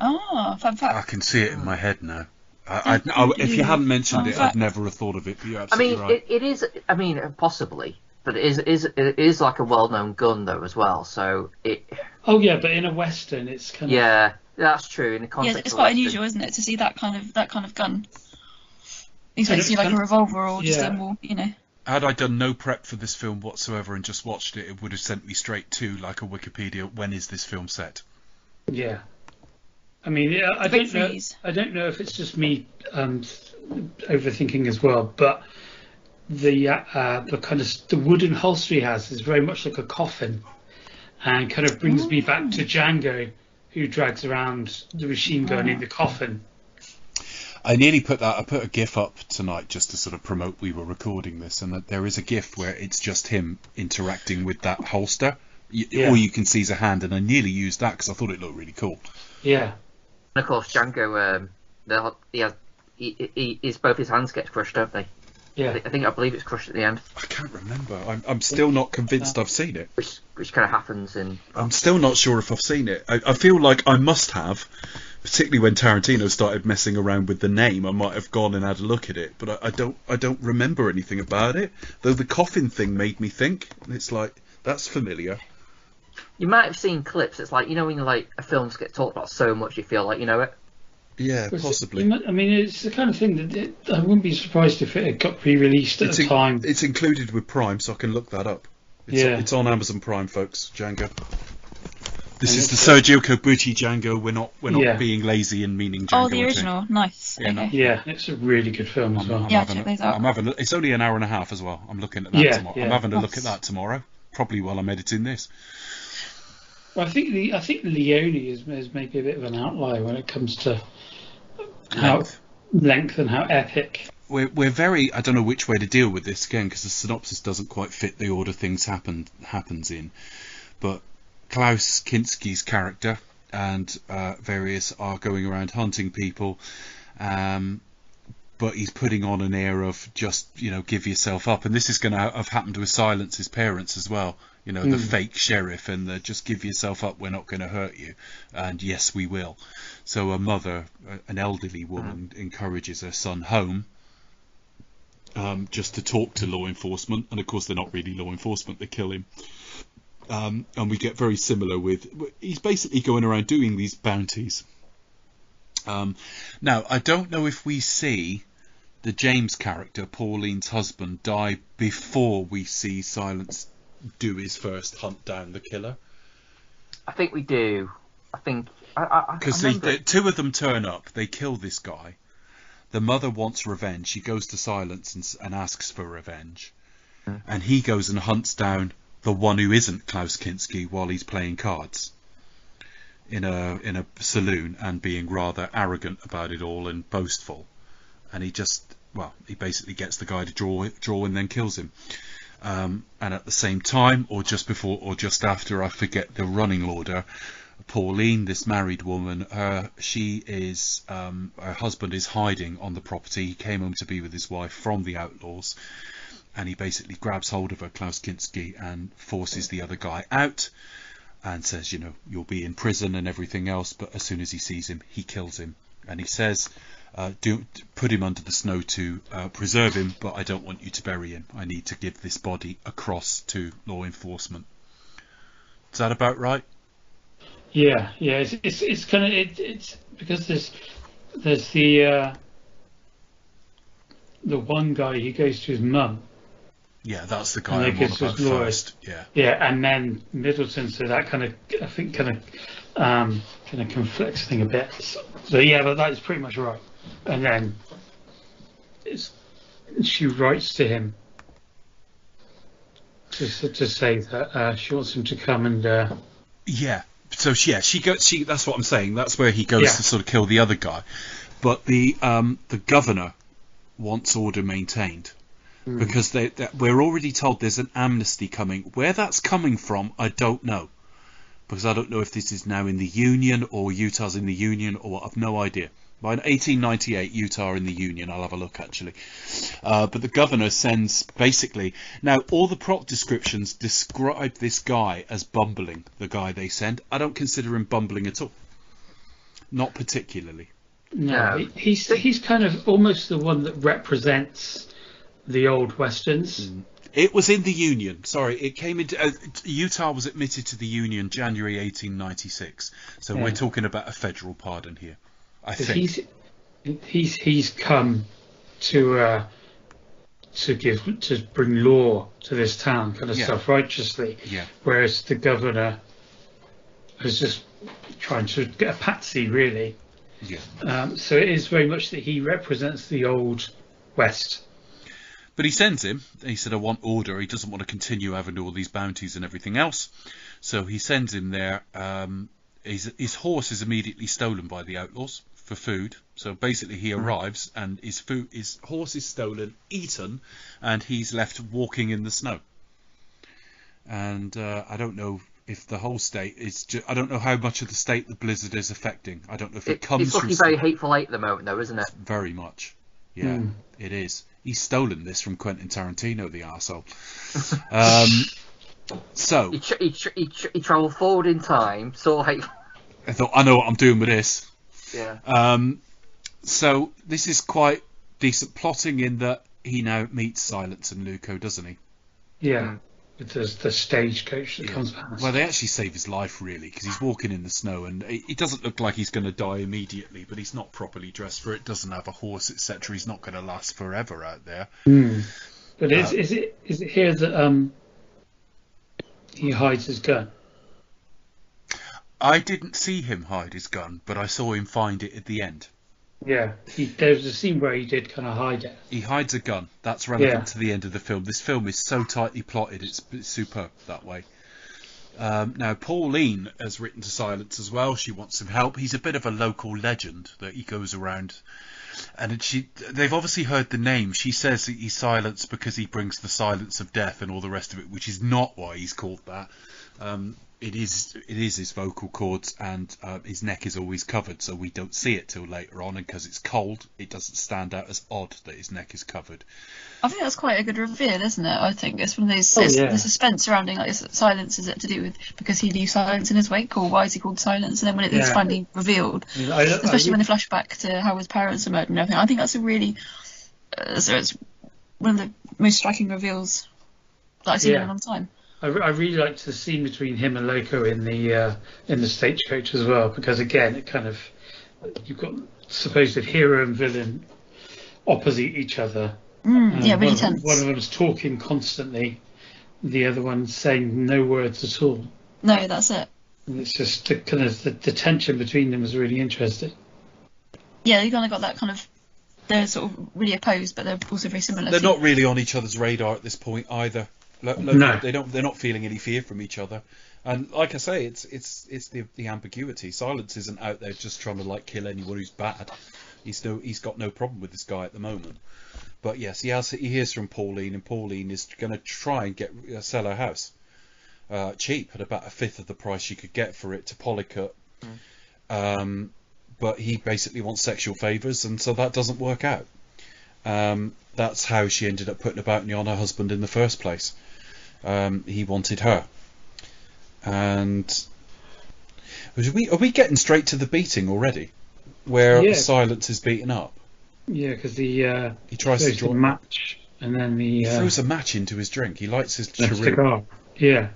Oh, fun fact. I can see it in my head now. If you hadn't mentioned it, I'd never have thought of it. But you're absolutely right. it is. I mean, possibly, but it is like a well-known gun though as well. So it. Oh yeah, but in a Western, it's kind of. Yeah, that's true. In the context. Yeah, it's of quite Western. unusual, isn't it, to see that kind of gun. You expect to see like a revolver or just a more, Had I done no prep for this film whatsoever and just watched it, it would have sent me straight to like a Wikipedia. When is this film set? Yeah. I mean, I big don't know. freeze. I don't know if it's just me overthinking as well, but the kind of the wooden holster he has is very much like a coffin, and kind of brings me back to Django, who drags around the machine gun in the coffin. I nearly put a GIF up tonight just to sort of promote we were recording this, and that there is a GIF where it's just him interacting with that holster. All you can see is a hand, and I nearly used that because I thought it looked really cool. Yeah. And of course, Django, he's both his hands get crushed, don't they? Yeah. I believe it's crushed at the end. I can't remember. I'm still not convinced I've seen it. Which kind of happens in. I'm still not sure if I've seen it. I feel like I must have, particularly when Tarantino started messing around with the name. I might have gone and had a look at it, but I don't remember anything about it. Though the coffin thing made me think. It's like that's familiar. You might have seen clips. It's like when like a film gets talked about so much, you feel like you know it. Yeah, possibly. I mean, it's the kind of thing that I wouldn't be surprised if it had got re-released at the time. It's included with Prime, so I can look that up. It's on Amazon Prime, folks. Django. This is the Sergio Corbucci Django. We're not being lazy and meaning Django. Oh, the original. Nice. Yeah, okay. Yeah, it's a really good film as well. Check those out. It's only an hour and a half as well. I'm looking at that tomorrow. Yeah. I'm having a look at that tomorrow, probably while I'm editing this. Well, I think Leone is maybe a bit of an outlier when it comes to how length and how epic. We're very. I don't know which way to deal with this again because the synopsis doesn't quite fit the order things happens in. But Klaus Kinski's character and various are going around hunting people, but he's putting on an air of just give yourself up, and this is going to have happened to Silence's parents as well. The fake sheriff and the just give yourself up, we're not going to hurt you, and yes we will. So a mother, an elderly woman, encourages her son home just to talk to law enforcement, and of course they're not really law enforcement, they kill him. And we get very similar with he's basically going around doing these bounties. Now I don't know if we see the James character, Pauline's husband, die before we see Silence do his first hunt down the killer. I think we do. I think because two of them turn up, they kill this guy. The mother wants revenge. She goes to Silence and asks for revenge, and he goes and hunts down the one who isn't Klaus Kinski while he's playing cards in a saloon and being rather arrogant about it all and boastful. And he basically gets the guy to draw and then kills him. And at the same time, or just before, or just after, I forget the running order. Pauline, this married woman, her husband is hiding on the property. He came home to be with his wife from the outlaws, and he basically grabs hold of her, Klaus Kinski, and forces the other guy out, and says, you'll be in prison and everything else. But as soon as he sees him, he kills him, and he says, put him under the snow to preserve him, but I don't want you to bury him. I need to give this body across to law enforcement. Is that about right? Yeah. It's kind of it's because there's the one guy who goes to his mum. Yeah, that's the guy I'm on about first. Yeah, and then Middleton. So that kind of conflicts thing a bit. So yeah, but that is pretty much right. And then she writes to him to say that she wants him to come and. Yeah, So she goes. That's what I'm saying. That's where he goes Yeah. to sort of kill the other guy. But the governor wants order maintained because we're already told there's an amnesty coming. Where that's coming from, I don't know, because I don't know if this is now in the Union or Utah's in the Union or what. I've no idea. By 1898, Utah are in the Union. I'll have a look actually. But the governor sends basically now all the prop descriptions describe this guy as bumbling. The guy they send, I don't consider him bumbling at all. Not particularly. No, he's kind of almost the one that represents the old westerns. It was in the Union. Sorry, it came into Utah was admitted to the Union January 1896. So we're talking about a federal pardon here. I think he's come to bring law to this town, kind of self-righteously. Yeah. Whereas the governor is just trying to get a patsy, really. Yeah. So it is very much that he represents the old West. But he sends him. He said, I want order. He doesn't want to continue having all these bounties and everything else. So he sends him there. His horse is immediately stolen by the outlaws for food. So basically he arrives and his horse is stolen, eaten, and he's left walking in the snow. And I don't know if the whole state is I don't know how much of the state the blizzard is affecting. I don't know if it comes It's looking from very hateful eight at the moment, though, isn't it? very much. Yeah, it is. He's stolen this from Quentin Tarantino, the arsehole. So he travelled forward in time, saw hateful. I thought, I know what I'm doing with this. Yeah. So this is quite decent plotting in that he now meets Silence and Luco, doesn't he? Yeah. With the stagecoach that comes past. Well, they actually save his life, really, because he's walking in the snow, and he doesn't look like he's going to die immediately, but he's not properly dressed for it, doesn't have a horse, etc. He's not going to last forever out there. But is it here that he hides his gun? I didn't see him hide his gun, but I saw him find it at the end. Yeah, there's a scene where he did kind of hide it. He hides a gun. That's relevant to the end of the film. This film is so tightly plotted, it's superb that way. Now, Pauline has written to Silence as well. She wants some help. He's a bit of a local legend that he goes around. And they've obviously heard the name. She says that he's Silence because he brings the silence of death and all the rest of it, which is not why he's called that. It is his vocal cords, and his neck is always covered, so we don't see it till later on, and because it's cold, it doesn't stand out as odd that his neck is covered. I think that's quite a good reveal, isn't it? I think it's one of those the suspense surrounding like Silence. Is it to do with because he leaves Silence in his wake, or why is he called Silence? And then when it is finally revealed, especially when they flash back to how his parents were murdered and everything, I think that's a really so it's one of the most striking reveals that I've seen in a long time. I really liked the scene between him and Loco in the stagecoach as well, because again, it kind of you've got supposed hero and villain opposite each other. Really tense. One of them's talking constantly, the other one's saying no words at all. No, that's it. And it's just the tension between them is really interesting. Yeah, you kind of got that kind of. They're sort of really opposed, but they're also very similar. They're not really on each other's radar at this point either. No, they're not feeling any fear from each other, and like I say, it's the ambiguity. Silence isn't out there just trying to like kill anyone who's bad. He's got no problem with this guy at the moment. But yes, he hears from Pauline, and Pauline is going to try and sell her house cheap at about a fifth of the price she could get for it to Pollicut. But he basically wants sexual favours, and so that doesn't work out. That's how she ended up putting a bounty on her husband in the first place. He wanted her. And are we getting straight to the beating already? Where Silence is beaten up? Yeah, because he tries to draw a match, and then he throws a match into his drink. He lights his cigar. Yeah.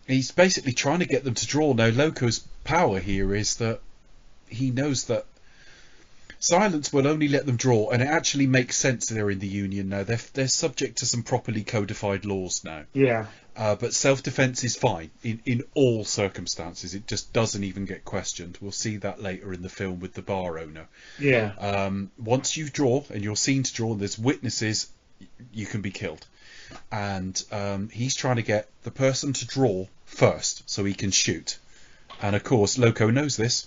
He's basically trying to get them to draw. Now, Loco's power here is that he knows that Silence will only let them draw, and it actually makes sense they're in the Union now. They're subject to some properly codified laws now. Yeah. But self-defense is fine in all circumstances. It just doesn't even get questioned. We'll see that later in the film with the bar owner. Yeah. Once you draw and you're seen to draw and there's witnesses, you can be killed. And he's trying to get the person to draw first so he can shoot. And of course, Loco knows this.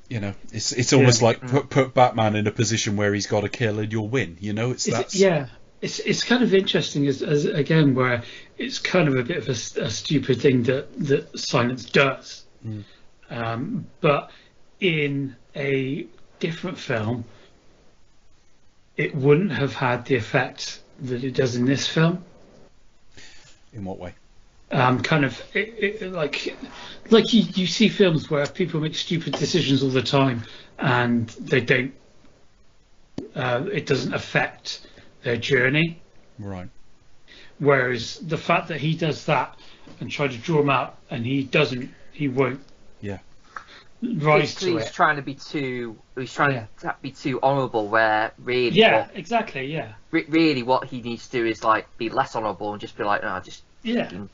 You know, it's almost like put Batman in a position where he's got to kill and you'll win. You know, it's kind of interesting as again where it's kind of a bit of a stupid thing that silence does. But in a different film, it wouldn't have had the effect that it does in this film. In what way? Kind of like you see films where people make stupid decisions all the time and they don't. It doesn't affect their journey. Right. Whereas the fact that he does that and try to draw him out and he won't. Yeah. Rise to he's it. trying to be too honourable. Where really, exactly. Really, what he needs to do is like be less honourable and just be like, no, just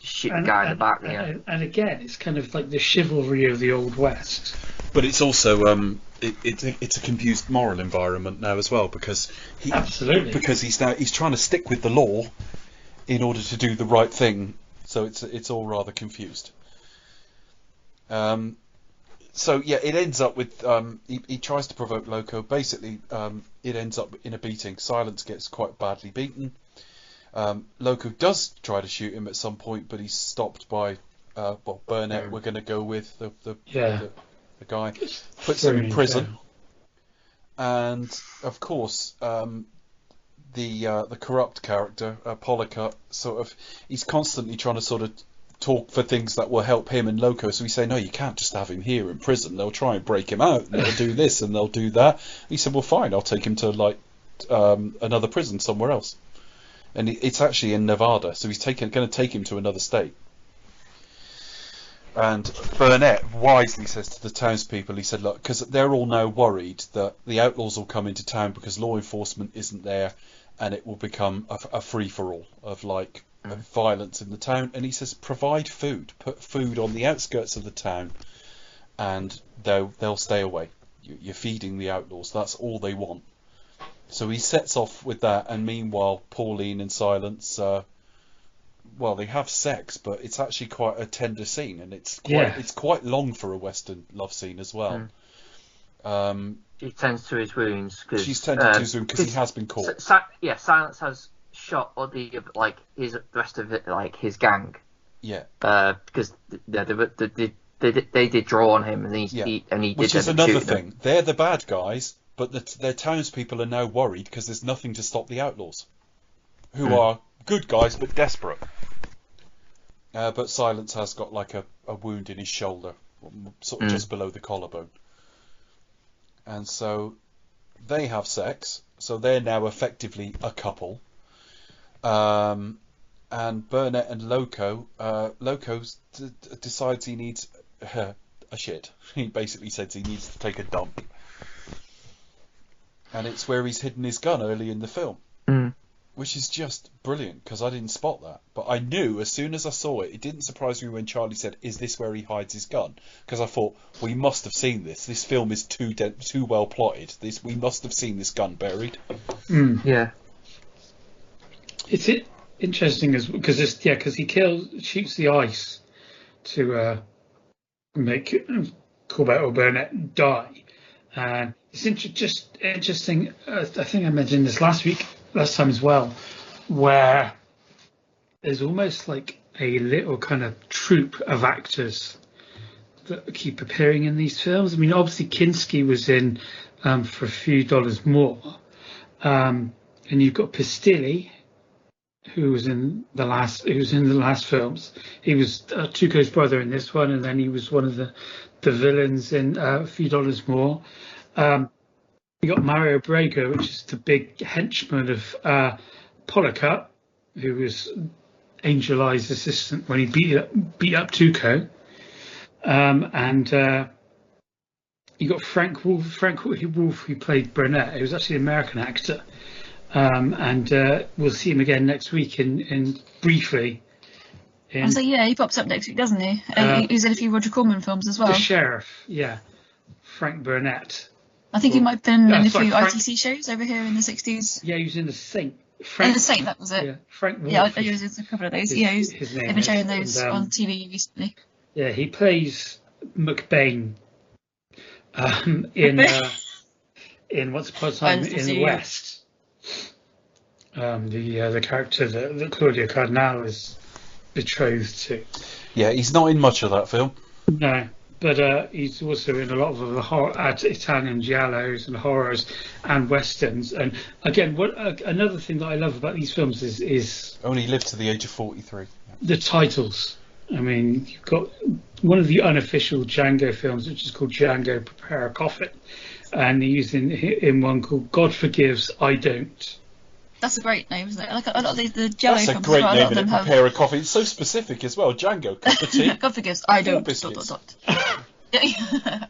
shoot the guy in the back. And again, it's kind of like the chivalry of the Old West. But it's also it's a confused moral environment now as well because he's trying to stick with the law in order to do the right thing. So it's all rather confused. So yeah, it ends up with he tries to provoke Loco. Basically, it ends up in a beating. Silence gets quite badly beaten. Loco does try to shoot him at some point, but he's stopped by Burnett. We're going to go with the guy, puts him in prison, and of course the corrupt character Pollicut he's constantly trying to sort of talk for things that will help him and Loco. So we say, no, you can't just have him here in prison. They'll try and break him out, and they'll do this and they'll do that. He said, well, fine, I'll take him to like another prison somewhere else. And it's actually in Nevada, so he's going to take him to another state. And Burnett wisely says to the townspeople, he said, look, because they're all now worried that the outlaws will come into town because law enforcement isn't there, and it will become a free-for-all of like violence in the town. And he says, provide food, put food on the outskirts of the town, and they'll stay away. You're feeding the outlaws. That's all they want. So he sets off with that, and meanwhile, Pauline and Silence, they have sex, but it's actually quite a tender scene, and it's quite long for a Western love scene as well. He tends to his wounds because she's tended to his wounds because he has been caught. Silence has shot all the rest of it, like his gang. Yeah. Because they did draw on him, and he did. Which is another thing. They're the bad guys. But their townspeople are now worried because there's nothing to stop the outlaws, who are good guys but desperate. But Silence has got like a wound in his shoulder, sort of just below the collarbone. And so they have sex, so they're now effectively a couple. And Burnett and Loco decides he needs a shit. He basically says he needs to take a dump. And it's where he's hidden his gun early in the film, which is just brilliant because I didn't spot that. But I knew as soon as I saw it, it didn't surprise me when Charlie said, "Is this where he hides his gun?" Because I thought, we must have seen this. This film is too well plotted. We must have seen this gun buried. Yeah. It's interesting because he shoots the ice to make Corbett or Burnett die. And it's just interesting. I think I mentioned this last time as well, where there's almost like a little kind of troupe of actors that keep appearing in these films. I mean, obviously Kinski was in for a few dollars more, and you've got Pistilli, who was in the last films. He was Tuco's brother in this one, and then he was one of the villains in a few dollars more. You got Mario Brega, which is the big henchman of Pollicut, who was Angel Eye's assistant when he beat up Tuco. And you got Frank Wolff, who played Burnett. He was actually an American actor. And we'll see him again next week in briefly. He pops up next week, doesn't he? He's in a few Roger Corman films as well. The sheriff, Frank Burnett. I think he might have been in a few ITC shows over here in the 60s. Yeah, he was in The Saint. In The Saint, that was it. Yeah, Frank Wolff. Yeah, I was in a couple of those. They've been showing those on TV recently. Yeah, he plays McBain in Once Upon a Time in the West. The character that Claudia Cardinale is betrothed to. Yeah, he's not in much of that film. No, but he's also in a lot of the Italian giallos and horrors and westerns. And again, another thing that I love about these films is only lived to the age of 43. The titles. I mean, you've got one of the unofficial Django films, which is called Django Prepare a Coffin, and he's in one called God Forgives, I Don't. That's a great name, isn't it? Like a lot of the Jello That's a films, great well, name, and Prepare a Coffee. It's so specific as well. Django, cup of tea. God Forgives, I Don't. Biscuits. And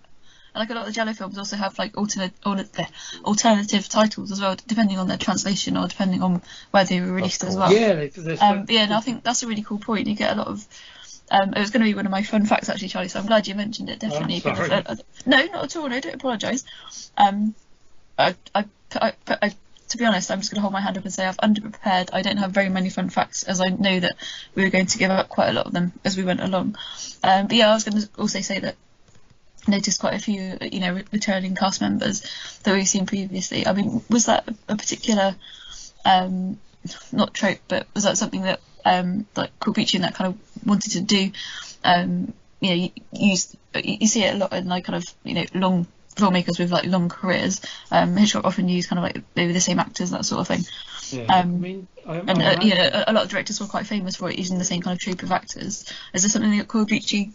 like a lot of the Jello films also have like alternative titles as well, depending on their translation or depending on where they were released as well. Yeah, and I think that's a really cool point. You get a lot of. It was going to be one of my fun facts actually, Charlie. So I'm glad you mentioned it. Definitely. Oh, sorry. No, not at all. No, don't apologise. To be honest, I'm just going to hold my hand up and say I've underprepared. I don't have very many fun facts, as I know that we were going to give up quite a lot of them as we went along. But yeah, I was going to also say that I noticed quite a few, returning cast members that we've seen previously. I mean, was that a particular, not trope, but was that something that like Corbucci and that kind of wanted to do? You see it a lot in like kind of long filmmakers with like long careers. Hitchcock often use kind of like maybe the same actors, that sort of thing. Yeah, a lot of directors were quite famous for it, using the same kind of troupe of actors. Is there something that Corbucci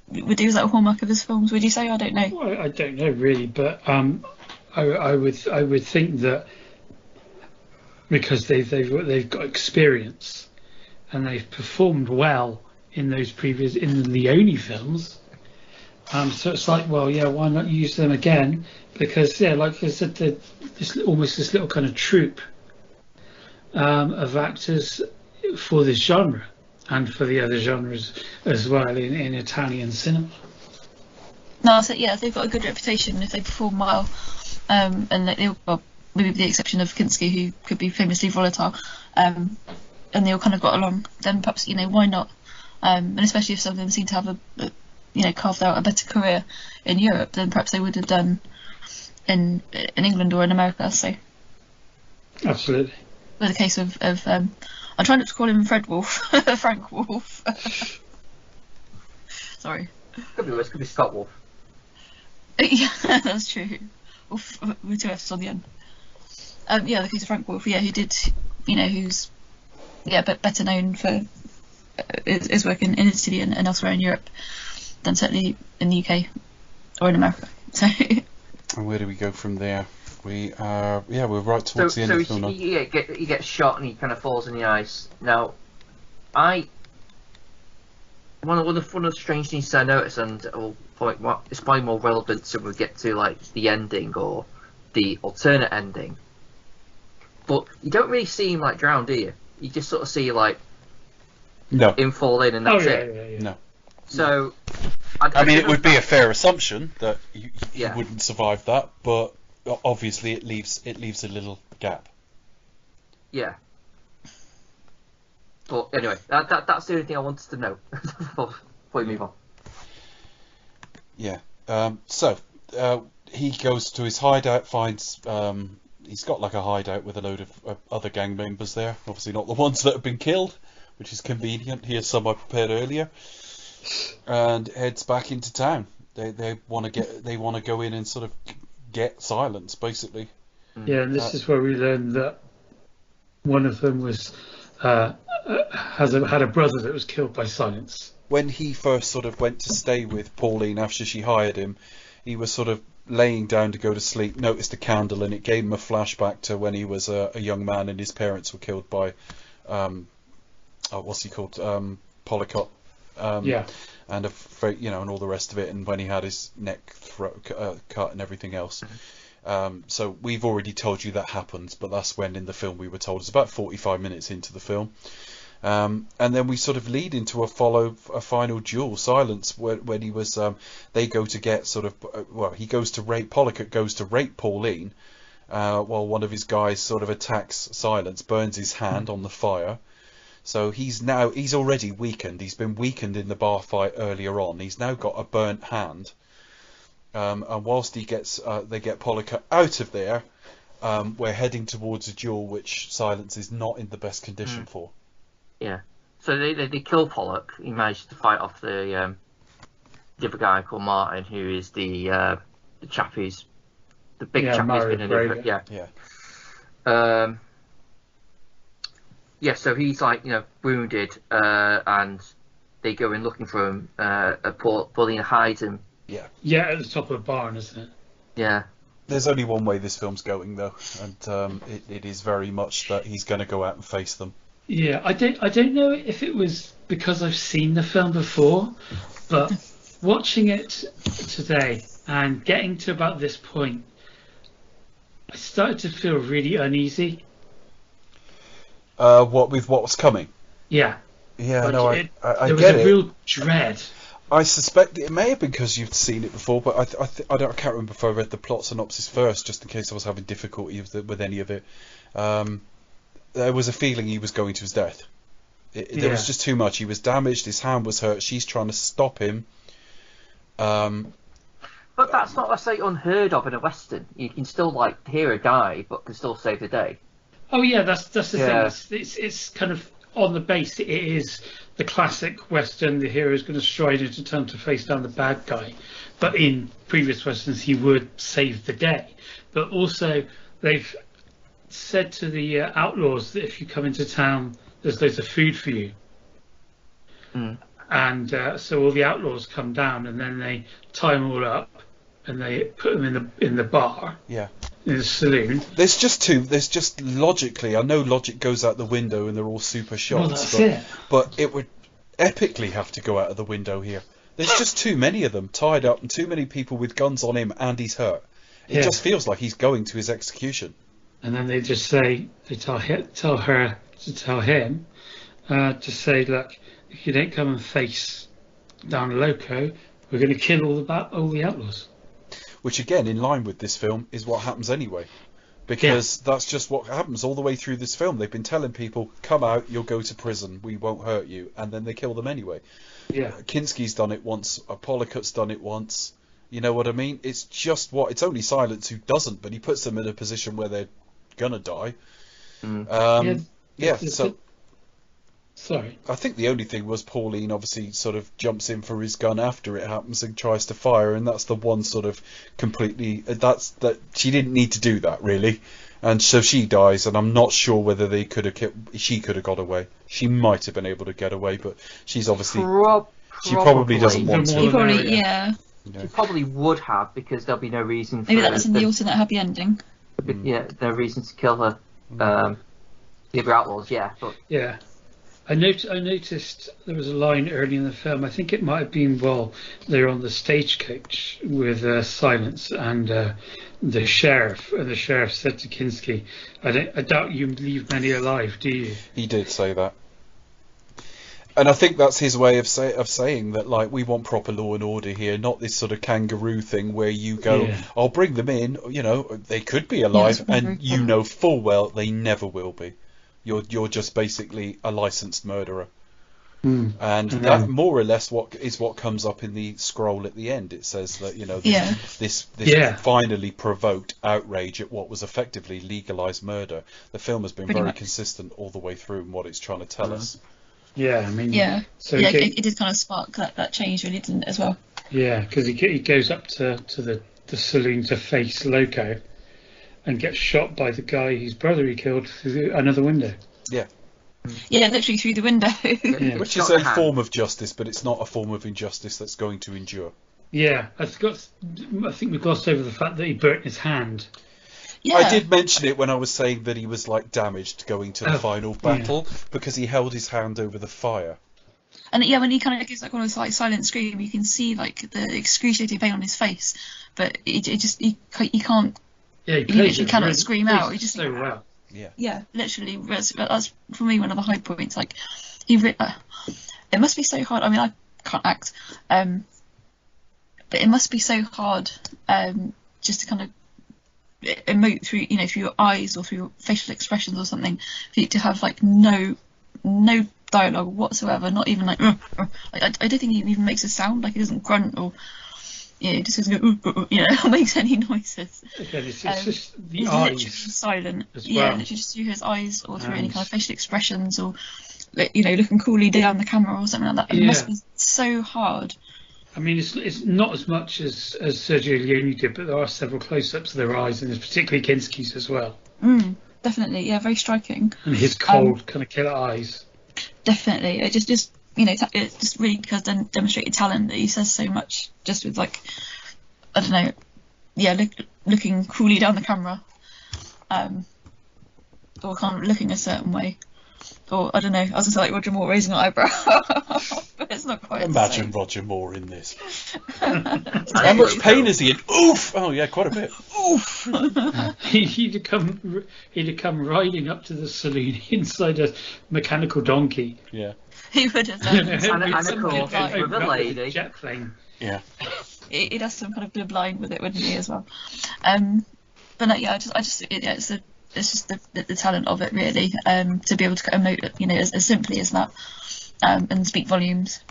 would do? Is that a hallmark of his films? Would you say? I don't know. Well, I don't know really, but I would think that because they've got experience and they've performed well in the Leone films. So it's like, well, yeah, why not use them again? Because, yeah, like I said, this little kind of troupe of actors for this genre and for the other genres as well in Italian cinema. No, so yeah, they've got a good reputation if they perform well, and well, maybe with the exception of Kinski, who could be famously volatile, and they all kind of got along. Then perhaps why not? And especially if some of them seem to have carved out a better career in Europe than perhaps they would have done in England or in America. So absolutely. With the case of I'm trying not to call him Fred Wolff, Frank Wolff. Sorry. Could be worse. Could be Scott Wolff. Yeah, that's true. Wolff with two F's on the end. The case of Frank Wolff. Yeah, who did, who's but better known for his work in Italy and elsewhere in Europe than certainly in the UK or in America. So. And where do we go from there? We're right towards the end of the film now. He gets shot and he kind of falls in the ice. Now, one of the strange things I noticed, and it's probably more relevant to when we get to like the ending or the alternate ending. But you don't really see him like drown, do you? You just sort of see like him fall in and that's it. Yeah. No. So, I mean, it would be a fair assumption that you wouldn't survive that, but obviously it leaves a little gap. Yeah. But anyway, that's the only thing I wanted to know before we move on. Yeah. So he goes to his hideout, finds he's got like a hideout with a load of other gang members there. Obviously not the ones that have been killed, which is convenient. Here's some I prepared earlier. And heads back into town. They want to go in and sort of get silence, basically. Yeah, and this is where we learn that one of them was had a brother that was killed by silence. When he first sort of went to stay with Pauline after she hired him, he was sort of laying down to go to sleep, noticed a candle, and it gave him a flashback to when he was a young man and his parents were killed by what's he called, Polycott. And and all the rest of it, and when he had his neck cut and everything else. So we've already told you that happens, but that's when in the film we were told. It's about 45 minutes into the film, and then we sort of lead into a final duel, silence, when he was they go to get he goes to rape Polycott goes to rape Pauline, while one of his guys sort of attacks Silence, burns his hand on the fire. So he's already weakened. He's been weakened in the bar fight earlier on. He's now got a burnt hand. And whilst they get Polliker out of there, we're heading towards a duel which Silence is not in the best condition for. Yeah. So they kill Pollock. He managed to fight off the other guy called Martin, who is the chap who's the big chap who's been in it. Yeah. So he's like, wounded, and they go in looking for him. Paulina hides him. Yeah, at the top of the barn, isn't it? Yeah. There's only one way this film's going, though, and it is very much that he's going to go out and face them. Yeah, I don't know if it was because I've seen the film before, but watching it today and getting to about this point, I started to feel really uneasy. What was coming? Yeah. Yeah, Like no, I there was get a it. real dread. I suspect it may have been because you've seen it before, but I can't remember if I read the plot synopsis first, just in case I was having difficulty with any of it. There was a feeling he was going to his death. There was just too much. He was damaged. His hand was hurt. She's trying to stop him. But that's not, let's say, unheard of in a Western. You can still, like, hear her die, but can still save the day. Oh yeah, that's the thing. It's kind of on the base. It is the classic Western. The hero is going to stride into town to face down the bad guy. But in previous Westerns, he would save the day. But also, they've said to the outlaws that if you come into town, there's loads of food for you. And so all the outlaws come down, and then they tie them all up, and they put them in the bar. Yeah. In the saloon. There's just logically, I know logic goes out the window and they're all super shots, but it would epically have to go out of the window here. There's just too many of them tied up and too many people with guns on him, and he's hurt. It just feels like he's going to his execution. And then they just say, they tell her to tell him, to say, look, if you don't come and face down Loco, we're going to kill all the outlaws. Which again, in line with this film, is what happens anyway. Because that's just what happens all the way through this film. They've been telling people, come out, you'll go to prison, we won't hurt you. And then they kill them anyway. Yeah. Kinski's done it once, Pollicut's done it once. You know what I mean? It's just it's only Silence who doesn't, but he puts them in a position where they're gonna die. So... Sorry. I think the only thing was Pauline obviously sort of jumps in for his gun after it happens and tries to fire, and that's the one sort of completely that she didn't need to do that really, and so she dies. And I'm not sure whether she could have got away. She might have been able to get away, but she's obviously she probably doesn't want to. She probably would have, because there'll be no reason. Maybe that's in the alternate happy ending. Yeah, no reason to kill her. The other outlaws, but I noticed there was a line early in the film. I think it might have been while they're on the stagecoach with Silence and the sheriff. And the sheriff said to Kinski, "I doubt you leave many alive, do you?" He did say that, and I think that's his way of saying that, like, we want proper law and order here, not this sort of kangaroo thing where you go, "I'll bring them in." They could be alive, and you know full well they never will be. You're just basically a licensed murderer. And that more or less what comes up in the scroll at the end. It says that this finally provoked outrage at what was effectively legalized murder. The film has been very consistent all the way through in what it's trying to tell us. Yeah, I mean, it did kind of spark that change, really, didn't it, as well? Yeah, because he goes up to the saloon to face Loco, and gets shot by the guy whose brother he killed through another window. Yeah. Yeah, literally through the window. Which is a form of justice, but it's not a form of injustice that's going to endure. Yeah, I think we glossed over the fact that he burnt his hand. Yeah. I did mention it when I was saying that he was like damaged going to the final battle, because he held his hand over the fire. And when he kind of gives like one of those like silent scream, you can see like the excruciating pain on his face, but he can't. Yeah, he literally cannot scream out. He just so well. Yeah, literally. That's for me one of the high points. Like it must be so hard. I mean, I can't act, but it must be so hard just to kind of emote through, through your eyes or through your facial expressions or something, for you to have like no no dialogue whatsoever, not even like, I don't think he even makes a sound, like he doesn't grunt or, he just doesn't go, or makes any noises. Again, it's just the he's eyes literally silent. as Yeah, well. literally just through his eyes or through any kind of facial expressions or, looking coolly down the camera or something like that. It must be so hard. I mean, it's not as much as Sergio Leone did, but there are several close-ups of their eyes, and there's particularly Kinski's as well. Definitely, yeah, very striking. And his cold kind of killer eyes. Definitely, it just it just really demonstrated talent that he says so much just with like, I don't know, looking coolly down the camera, or kind of looking a certain way. Or, I don't know, I was going to say like Roger Moore raising an eyebrow, but it's not quite Imagine the same. Roger Moore in this. How much pain is he in? Oof! Oh, yeah, quite a bit. Oof! He'd have come riding up to the saloon inside a mechanical donkey. Yeah. He would have done And of course, with a lady. Jet plane. Yeah. He'd have some kind of glib line with it, wouldn't he, as well? But no, yeah, it's just the talent of it, really, to be able to emote, as simply as that, and speak volumes.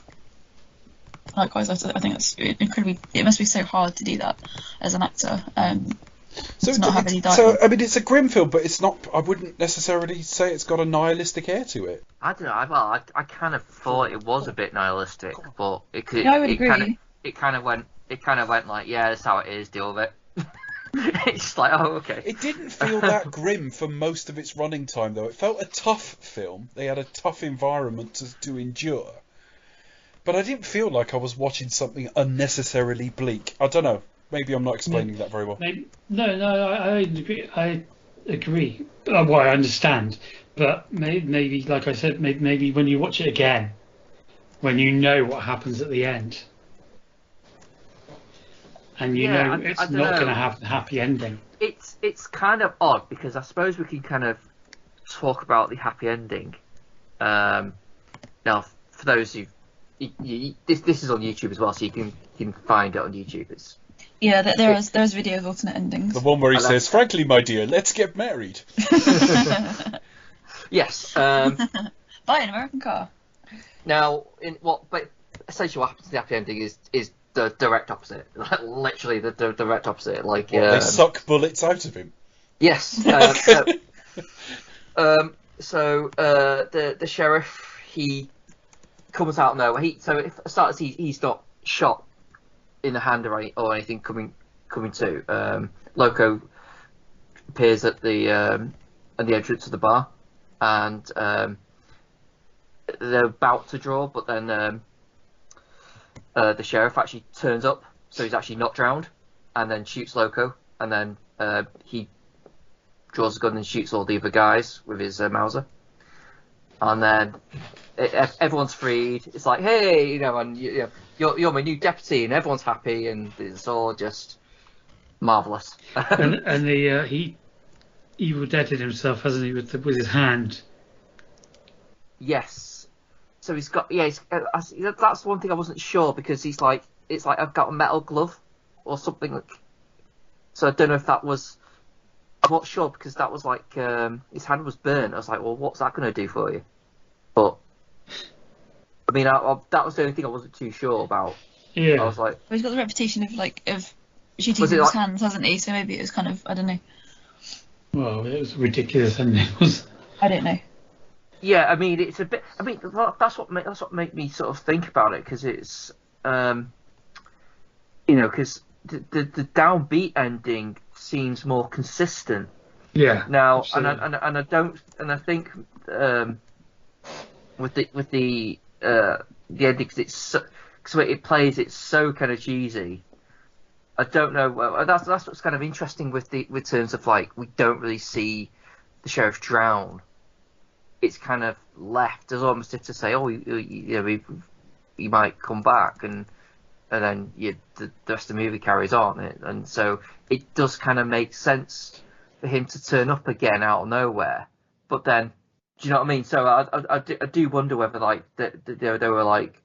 Likewise, I think that's incredibly. It must be so hard to do that as an actor. So, to not have any so dialogue. I mean, it's a grim film, but it's not. I wouldn't necessarily say it's got a nihilistic air to it. I don't know. I kind of thought it was a bit nihilistic, but it could. Yeah, I would agree. It kind of went like, yeah, that's how it is. Deal with it. It's like, oh, okay. It didn't feel that grim for most of its running time, though. It felt a tough film. They had a tough environment to endure. But I didn't feel like I was watching something unnecessarily bleak. I don't know. Maybe I'm not explaining that very well. I agree. Well, I understand. But maybe, like I said, maybe when you watch it again, when you know what happens at the end, and you know it's not going to have a happy ending. It's kind of odd because I suppose we can kind of talk about the happy ending. Now, for those who this is on YouTube as well, so you can find it on YouTube. There's video of alternate endings. The one where he says, "Frankly, my dear, let's get married." Yes. Buy an American car. Now, but essentially what happens to the happy ending is the direct opposite. Literally the direct opposite. Like they suck bullets out of him. Yes. So the sheriff, he comes out of nowhere. If at start he's not shot in the hand or anything coming to. Loco appears at the entrance of the bar, and they're about to draw, but then the sheriff actually turns up, so he's actually not drowned, and then shoots Loco, and then he draws a gun and shoots all the other guys with his Mauser, and then everyone's freed. It's like, hey, and you're my new deputy, and everyone's happy, and it's all just marvelous. and he evil deaded himself, hasn't he, with his hand? Yes. So he's got that's one thing I wasn't sure, because it's like I've got a metal glove or something like. So I don't know if that was. I'm not sure, because that was like his hand was burnt. I was like, well, what's that going to do for you? But I mean, that was the only thing I wasn't too sure about. Yeah. I was like, Well, he's got the reputation of shooting with his hands, hasn't he? So maybe it was kind of, I don't know. Well, it was ridiculous, and it was. I don't know. yeah, I mean, it's a bit. I mean, that's what made me sort of think about it, because it's because the downbeat ending seems more consistent. Yeah. Now, absolutely. and I think with the ending, because it's because it plays, it's so kind of cheesy. I don't know. Well, that's what's kind of interesting with terms of like, we don't really see the sheriff drown. It's kind of left as almost if to say, oh, he might come back, and then the rest of the movie carries on, and so it does kind of make sense for him to turn up again out of nowhere. But then, do you know what I mean? So I do wonder whether like they were like,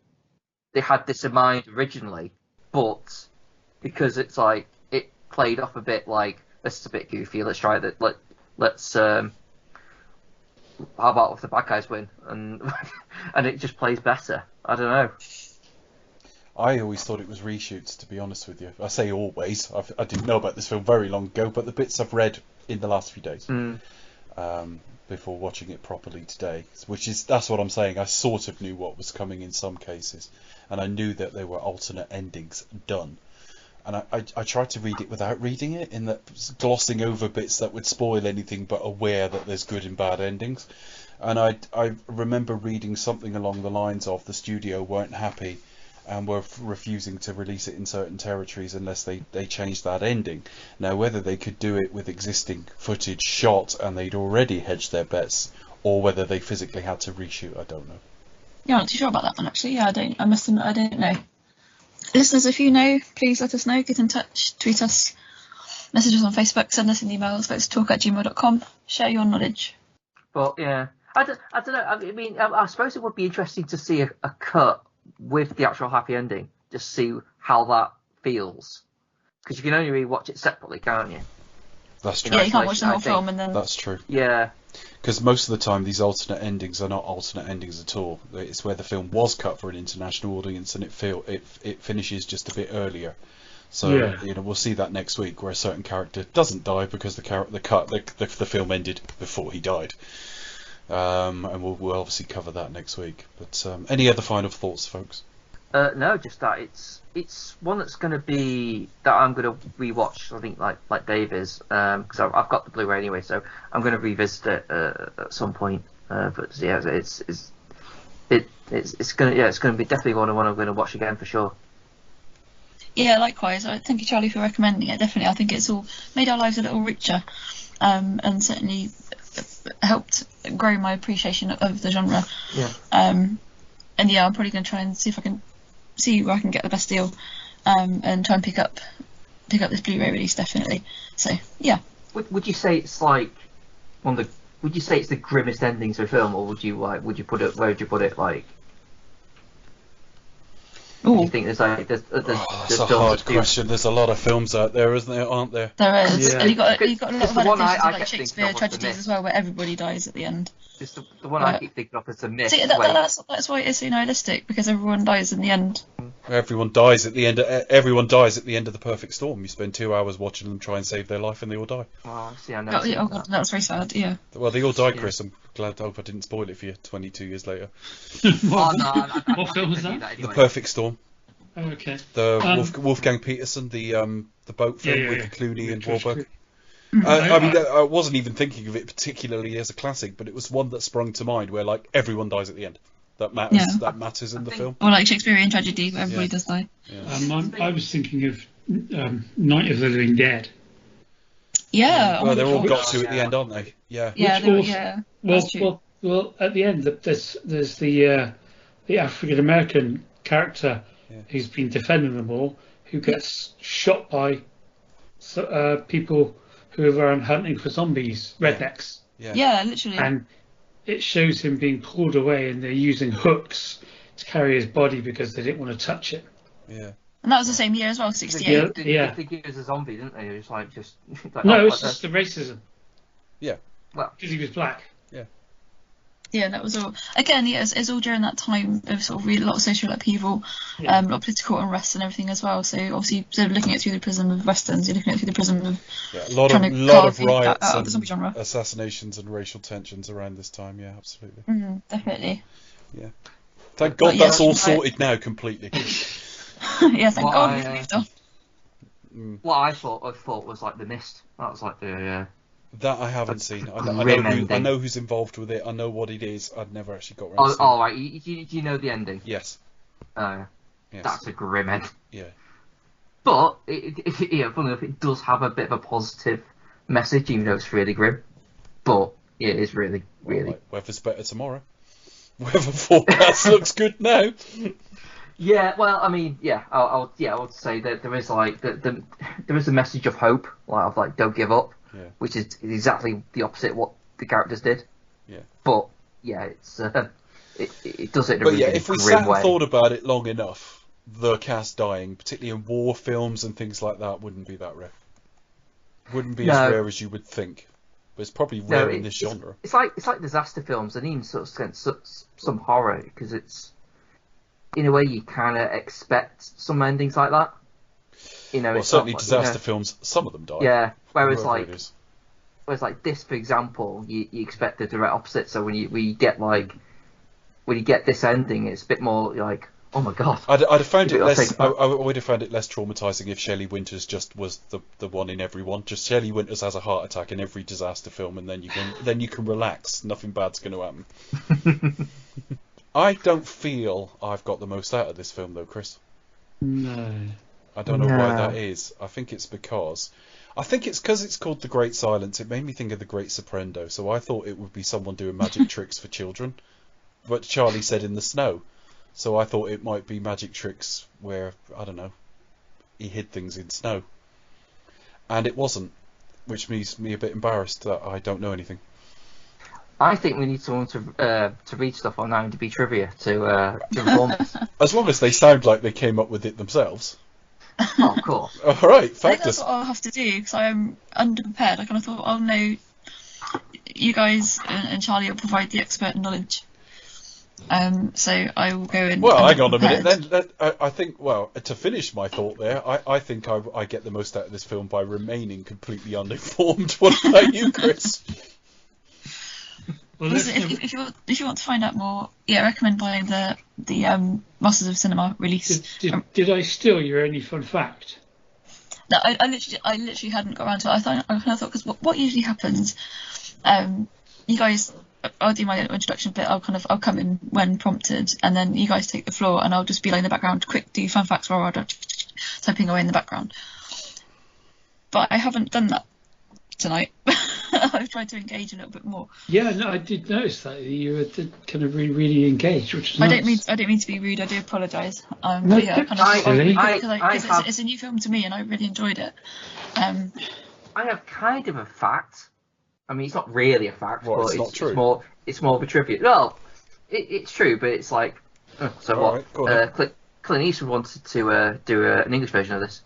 they had this in mind originally, but because it's like it played off a bit like, this is a bit goofy, let's try that, let's how about if the bad guys win and and it just plays better? I don't know. I always thought it was reshoots, to be honest with you. I say always. I didn't know about this film very long ago, but the bits I've read in the last few days, before watching it properly today, that's what I'm saying. I sort of knew what was coming in some cases, and I knew that there were alternate endings done. And I tried to read it without reading it, in that glossing over bits that would spoil anything, but aware that there's good and bad endings. And I remember reading something along the lines of the studio weren't happy and were refusing to release it in certain territories unless they changed that ending. Now, whether they could do it with existing footage shot and they'd already hedged their bets, or whether they physically had to reshoot, I don't know. Yeah, I'm not too sure about that one, actually. Yeah, I must admit, I don't know. Listeners, if you know, please let us know. Get in touch, tweet us, message us on Facebook, send us an email, spokestalk@gmail.com. Share your knowledge. But yeah, I don't know. I mean, I suppose it would be interesting to see a cut with the actual happy ending, just see how that feels. Because you can only really watch it separately, can't you? That's true. Yeah, you can't watch the whole film and then... That's true. Yeah. Because most of the time these alternate endings are not alternate endings at all. It's where the film was cut for an international audience and it finishes just a bit earlier. So we'll see that next week, where a certain character doesn't die because the film ended before he died. And we'll obviously cover that next week. But any other final thoughts, folks? No, just that it's one that's going to be that I'm going to rewatch. I think like Dave is, because I've got the Blu-ray anyway, so I'm going to revisit it at some point. But yeah, it's going to be definitely one I'm going to watch again for sure. Yeah, likewise. Thank you, Charlie, for recommending it. Definitely, I think it's all made our lives a little richer, and certainly helped grow my appreciation of the genre. Yeah. And yeah, I'm probably going to try and see if I can see where I can get the best deal, and try and pick up this Blu-ray release, definitely. So yeah. Would you say it's like would you say it's the grimmest endings of a film, or would you put it? Where would you put it? Like, do you think there's that's a hard question. There's a lot of films out there, isn't there? Aren't there? There is. Yeah. And you've got a lot of adaptations of like kept Shakespeare thinking of was The tragedies Mist. as well, where everybody dies at the end. Just the one I keep thinking of is The Mist. See, that's why it's so nihilistic, because everyone dies in the end. Everyone dies at the end. Everyone dies at the end of The Perfect Storm. You spend 2 hours watching them try and save their life, and they all die. Oh, see, I know. Oh god, that was very sad. Yeah. Well, they all die, Chris. I'm glad. I hope I didn't spoil it for you. 22 years later. What film was that? The Perfect Storm. Oh, okay. The Wolfgang Petersen, the boat film with Clooney and Wahlberg. Mm-hmm. I mean, I wasn't even thinking of it particularly as a classic, but it was one that sprung to mind where like everyone dies at the end. That matters. Yeah. That matters in the film. Or like Shakespearean tragedy, where everybody does die. Yeah. I was thinking of Night of the Living Dead. Yeah. Well, they're all got to at the end, aren't they? Yeah. Yeah. Well, at the end, there's the African American character who's been defending them all, who gets shot by people who are hunting for zombies, rednecks. Yeah, literally. And it shows him being pulled away, and they're using hooks to carry his body because they didn't want to touch it. Yeah. And that was the same year as well, 68. Yeah. They think he was a zombie, didn't they? It was like No, it's just the racism. Yeah. Well, because he was black. Yeah, that was all. Again, yeah, it's all during that time of sort of really a lot of social upheaval, a lot of political unrest and everything as well. So obviously, instead of looking at it through the prism of westerns, you're looking at it through the prism of a lot of riots out of the zombie genre. Assassinations and racial tensions around this time. Yeah, absolutely. Definitely. Yeah. Thank God that's all sorted now completely. Yeah, thank God we've moved on. What I thought was like The Mist. That was like the. That I haven't seen. I know who's involved with it. I know what it is. I've never actually got around to seeing it. Oh, right. Do you know the ending? Yes. Yes. That's a grim end. Yeah. But, funny enough, it does have a bit of a positive message, even though it's really grim. But it is really, really... Well, weather's better tomorrow. Weather forecast looks good now. Yeah, well, I mean, I would say that there is like there is a message of hope, like don't give up, which is exactly the opposite of what the characters did. Yeah. But yeah, it's it does it in a really if we grim sat way. and thought about it long enough, the cast dying, particularly in war films and things like that, wouldn't be that rare. Wouldn't be as rare as you would think. but it's probably No, rare in this genre. It's like disaster films, and even sort of some horror, because it's in a way you kind of expect some endings like that. You know, Well, it's certainly not, disaster films, some of them die. Yeah, whereas whoever like it is. this, for example, you expect the direct opposite. So when you get this ending, it's a bit more like, oh my god. I'd have found it I'll less. take I that. would have found it less traumatizing if Shelley Winters just was the one in everyone. Just Shelley Winters has a heart attack in every disaster film, and then you can relax. Nothing bad's going to happen. I don't feel I've got the most out of this film, though, Chris. No. I don't know why No. that is. I think it's because it's called The Great Silence. It made me think of The Great Soprendo. So I thought it would be someone doing magic tricks for children. But Charlie said in the snow. So I thought it might be magic tricks where, I don't know, he hid things in snow. And it wasn't, which makes me a bit embarrassed that I don't know anything. I think we need someone to read stuff on IMDb trivia to inform us. As long as they sound like they came up with it themselves. Oh, of course. All right, I think fabulous. that's what I'll have to do because I'm underprepared. I kind of thought I'll know you guys and Charlie will provide the expert knowledge. So I will go in. Well, hang on a minute. unprepared. Then I think, well, to finish my thought there, I think I get the most out of this film by remaining completely uninformed. What about you, Chris? Well, Listen, if you want to find out more, I recommend buying the Masters of Cinema release. did I steal your only fun fact? No, I literally hadn't got around to it. I kind of thought because what usually happens, you guys, I'll do my introduction bit. I'll come in when prompted, and then you guys take the floor, and I'll just be like in the background, quick do fun facts while I'm typing away in the background. But I haven't done that tonight. I've tried to engage a little bit more. Yeah, no, I did notice that you were kind of really engaged, which is nice. I don't mean to be rude. I do apologise. No, But yeah, I kind of really? because it's a new film to me, and I really enjoyed it. I have kind of a fact. I mean, it's not really a fact, Well, but it's not true. It's more of a tribute. Well, it's true, but it's like so. All What? right, go on. Clint Eastwood wanted to do an English version of this.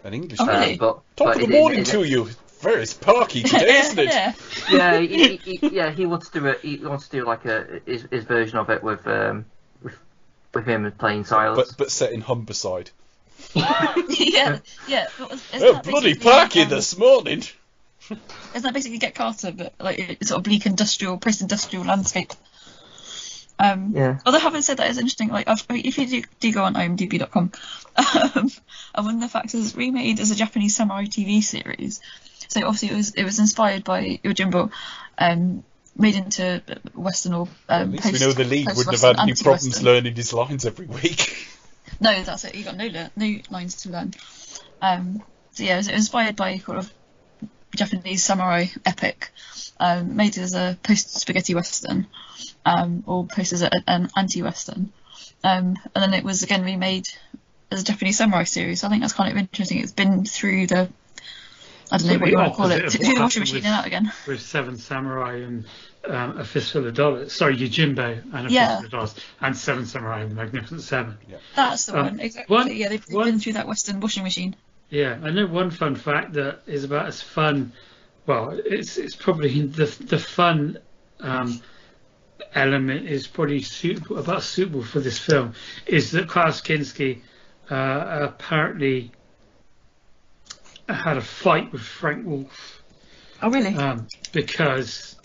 An English Oh, film. really? But Top of the morning to you. Very sparky today, isn't it? Yeah. Yeah, he wants to do it. He wants to do like his version of it with him playing Silas. But set in Humberside. yeah. Oh, bloody parky this morning. Isn't that basically Get Carter, but like it's sort of bleak post-industrial landscape? Yeah. Although having said that, it's interesting. Like, if you do go on IMDb.com, and one of the facts is remade as a Japanese samurai TV series. So obviously it was inspired by Yojimbo, made into Western or At least we know the lead wouldn't have had any problems anti-Western. learning his lines every week. No, that's it. You got no lines to learn. So yeah, it was inspired by kind of Japanese samurai epic, made as a post-spaghetti western, or post as an anti-western, and then it was again remade as a Japanese samurai series. So I think that's kind of interesting. It's been through the, I don't know what you want to call it, through the washing machine and out again. With Seven Samurai and A Fistful of Dollars. Sorry, Yojimbo and A Fistful of Dollars. And Seven Samurai and the Magnificent Seven. Yeah. That's the one, exactly. They've been through that western washing machine. Yeah, I know one fun fact that is about as fun. Well, it's probably the fun element is probably suitable for this film. Is that Klaus Kinski apparently had a fight with Frank Wolff. Oh, really? Because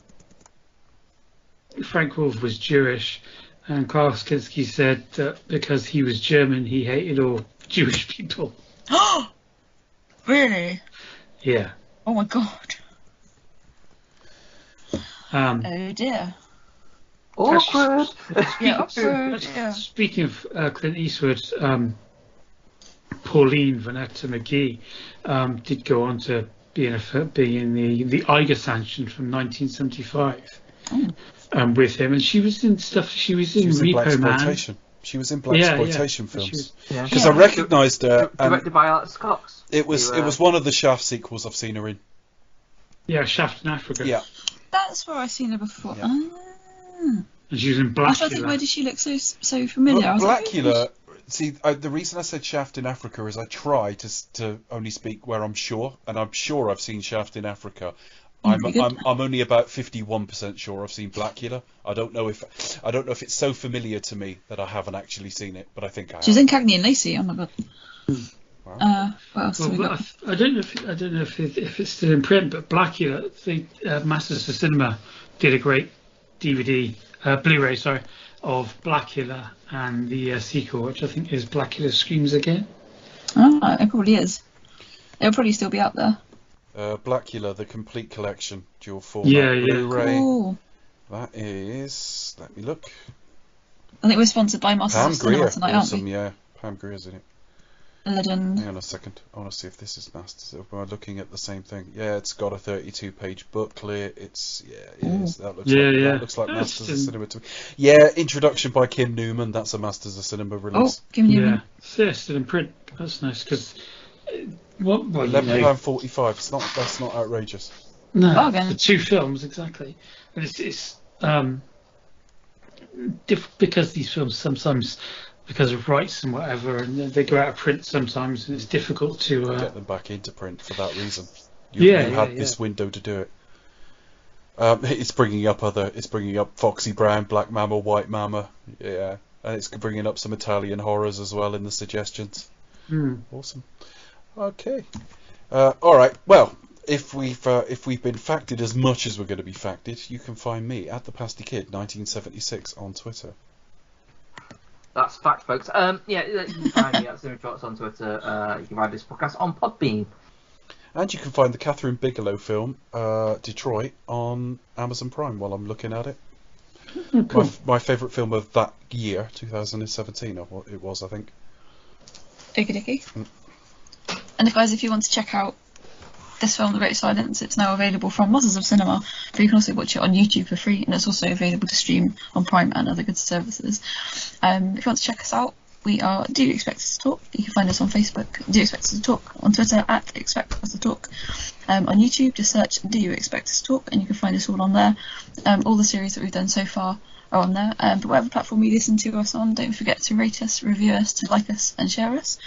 Frank Wolff was Jewish, and Klaus Kinski said that because he was German, he hated all Jewish people. Oh, really? Yeah. Oh my god. Oh dear. Awkward. Yeah, awkward. Yeah. Speaking of Clint Eastwood, Pauline Vanessa McGee did go on to be in the Eiger Sanction from 1975 with him, and she was in stuff. She was in Repo Man. She was in blaxploitation films. Because I recognised her. Directed by Alex Cox. It was one of the Shaft sequels I've seen her in. Yeah, Shaft in Africa. Yeah. That's where I've seen her before. Yeah. And she was in I was trying to think, Blackula. why did she look so familiar? I was like, Blackula. See, the reason I said Shaft in Africa is I try to only speak where I'm sure, and I'm sure I've seen Shaft in Africa. I'm only about 51% sure I've seen Blackula. I don't know if it's so familiar to me that I haven't actually seen it, but I think I have. She's in Cagney and Lacey. Oh my god. Wow. What else have we got? I don't know if it's still in print, but Blackula, the Masters of Cinema did a great DVD, Blu-ray, of Blackula and the sequel, which I think is Blackula Screams Again. Oh, it probably is. It'll probably still be out there. Blackula, the complete collection, dual format Blu-ray. Cool. That is. Let me look. I think we're sponsored by Masters Pam of Cinema Grier, tonight, awesome, aren't we? yeah. Pam Grier's in it. Legend. Hang on a second. I want to see if this is Masters. Am I looking at the same thing? Yeah, it's got a 32-page booklet. It's it is. That looks like Masters of Cinema to me. Yeah, introduction by Kim Newman. That's a Masters of Cinema release. Oh, Kim Newman. Yeah, still in print. That's nice because £11.45. That's not outrageous. No, the two films exactly, and it's because these films sometimes, because of rights and whatever, and they go out of print sometimes, and it's difficult to get them back into print for that reason. You had this window to do it. It's bringing up Foxy Brown, Black Mama, White Mama, and it's bringing up some Italian horrors as well in the suggestions. Awesome. Okay. All right. Well, if we've been facted as much as we're going to be facted, you can find me at the Pasty Kid 1976 on Twitter. That's fact, folks. You can find me at Cinema Shots on Twitter. You can find this podcast on Podbean. And you can find the Catherine Bigelow film, Detroit, on Amazon Prime while I'm looking at it. Cool. My favourite film of that year, 2017, it was, I think. Okie dokie. And guys, if you want to check out this film, The Great Silence, it's now available from Masters of Cinema, but you can also watch it on YouTube for free, and it's also available to stream on Prime and other good services. If you want to check us out, we are Do You Expect Us to Talk? You can find us on Facebook, Do You Expect Us to Talk, on Twitter at Expect Us to Talk. On YouTube, just search Do You Expect Us to Talk, and you can find us all on there. All the series that we've done so far are on there. But whatever platform you listen to us on, don't forget to rate us, review us, to like us and share us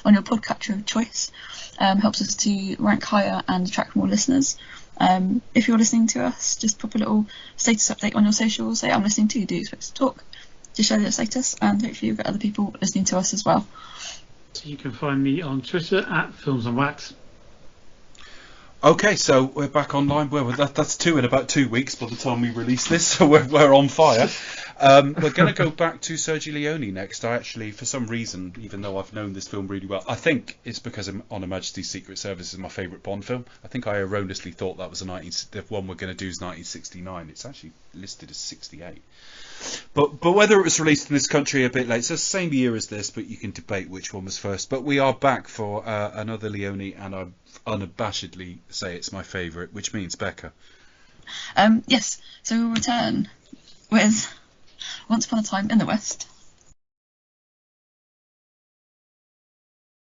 on your podcatcher of choice. Helps us to rank higher and attract more listeners. If you're listening to us, just pop a little status update on your socials. Say, I'm listening to Do You Expect Us to Talk? Just share that status, and hopefully you'll get other people listening to us as well. So you can find me on Twitter at Films on Wax. Okay, so we're back online. Well, that's two in about 2 weeks by the time we release this, so we're on fire. We're going to go back to Sergio Leone next. I actually, for some reason, even though I've known this film really well, I think it's because On Her Majesty's Secret Service is my favourite Bond film. I think I erroneously thought that was the one we're going to do is 1969. It's actually listed as 68. But whether it was released in this country a bit late, it's the same year as this, but you can debate which one was first. But we are back for another Leone, and I unabashedly say it's my favourite, which means Becca. Yes, so we'll return with Once Upon a Time in the West.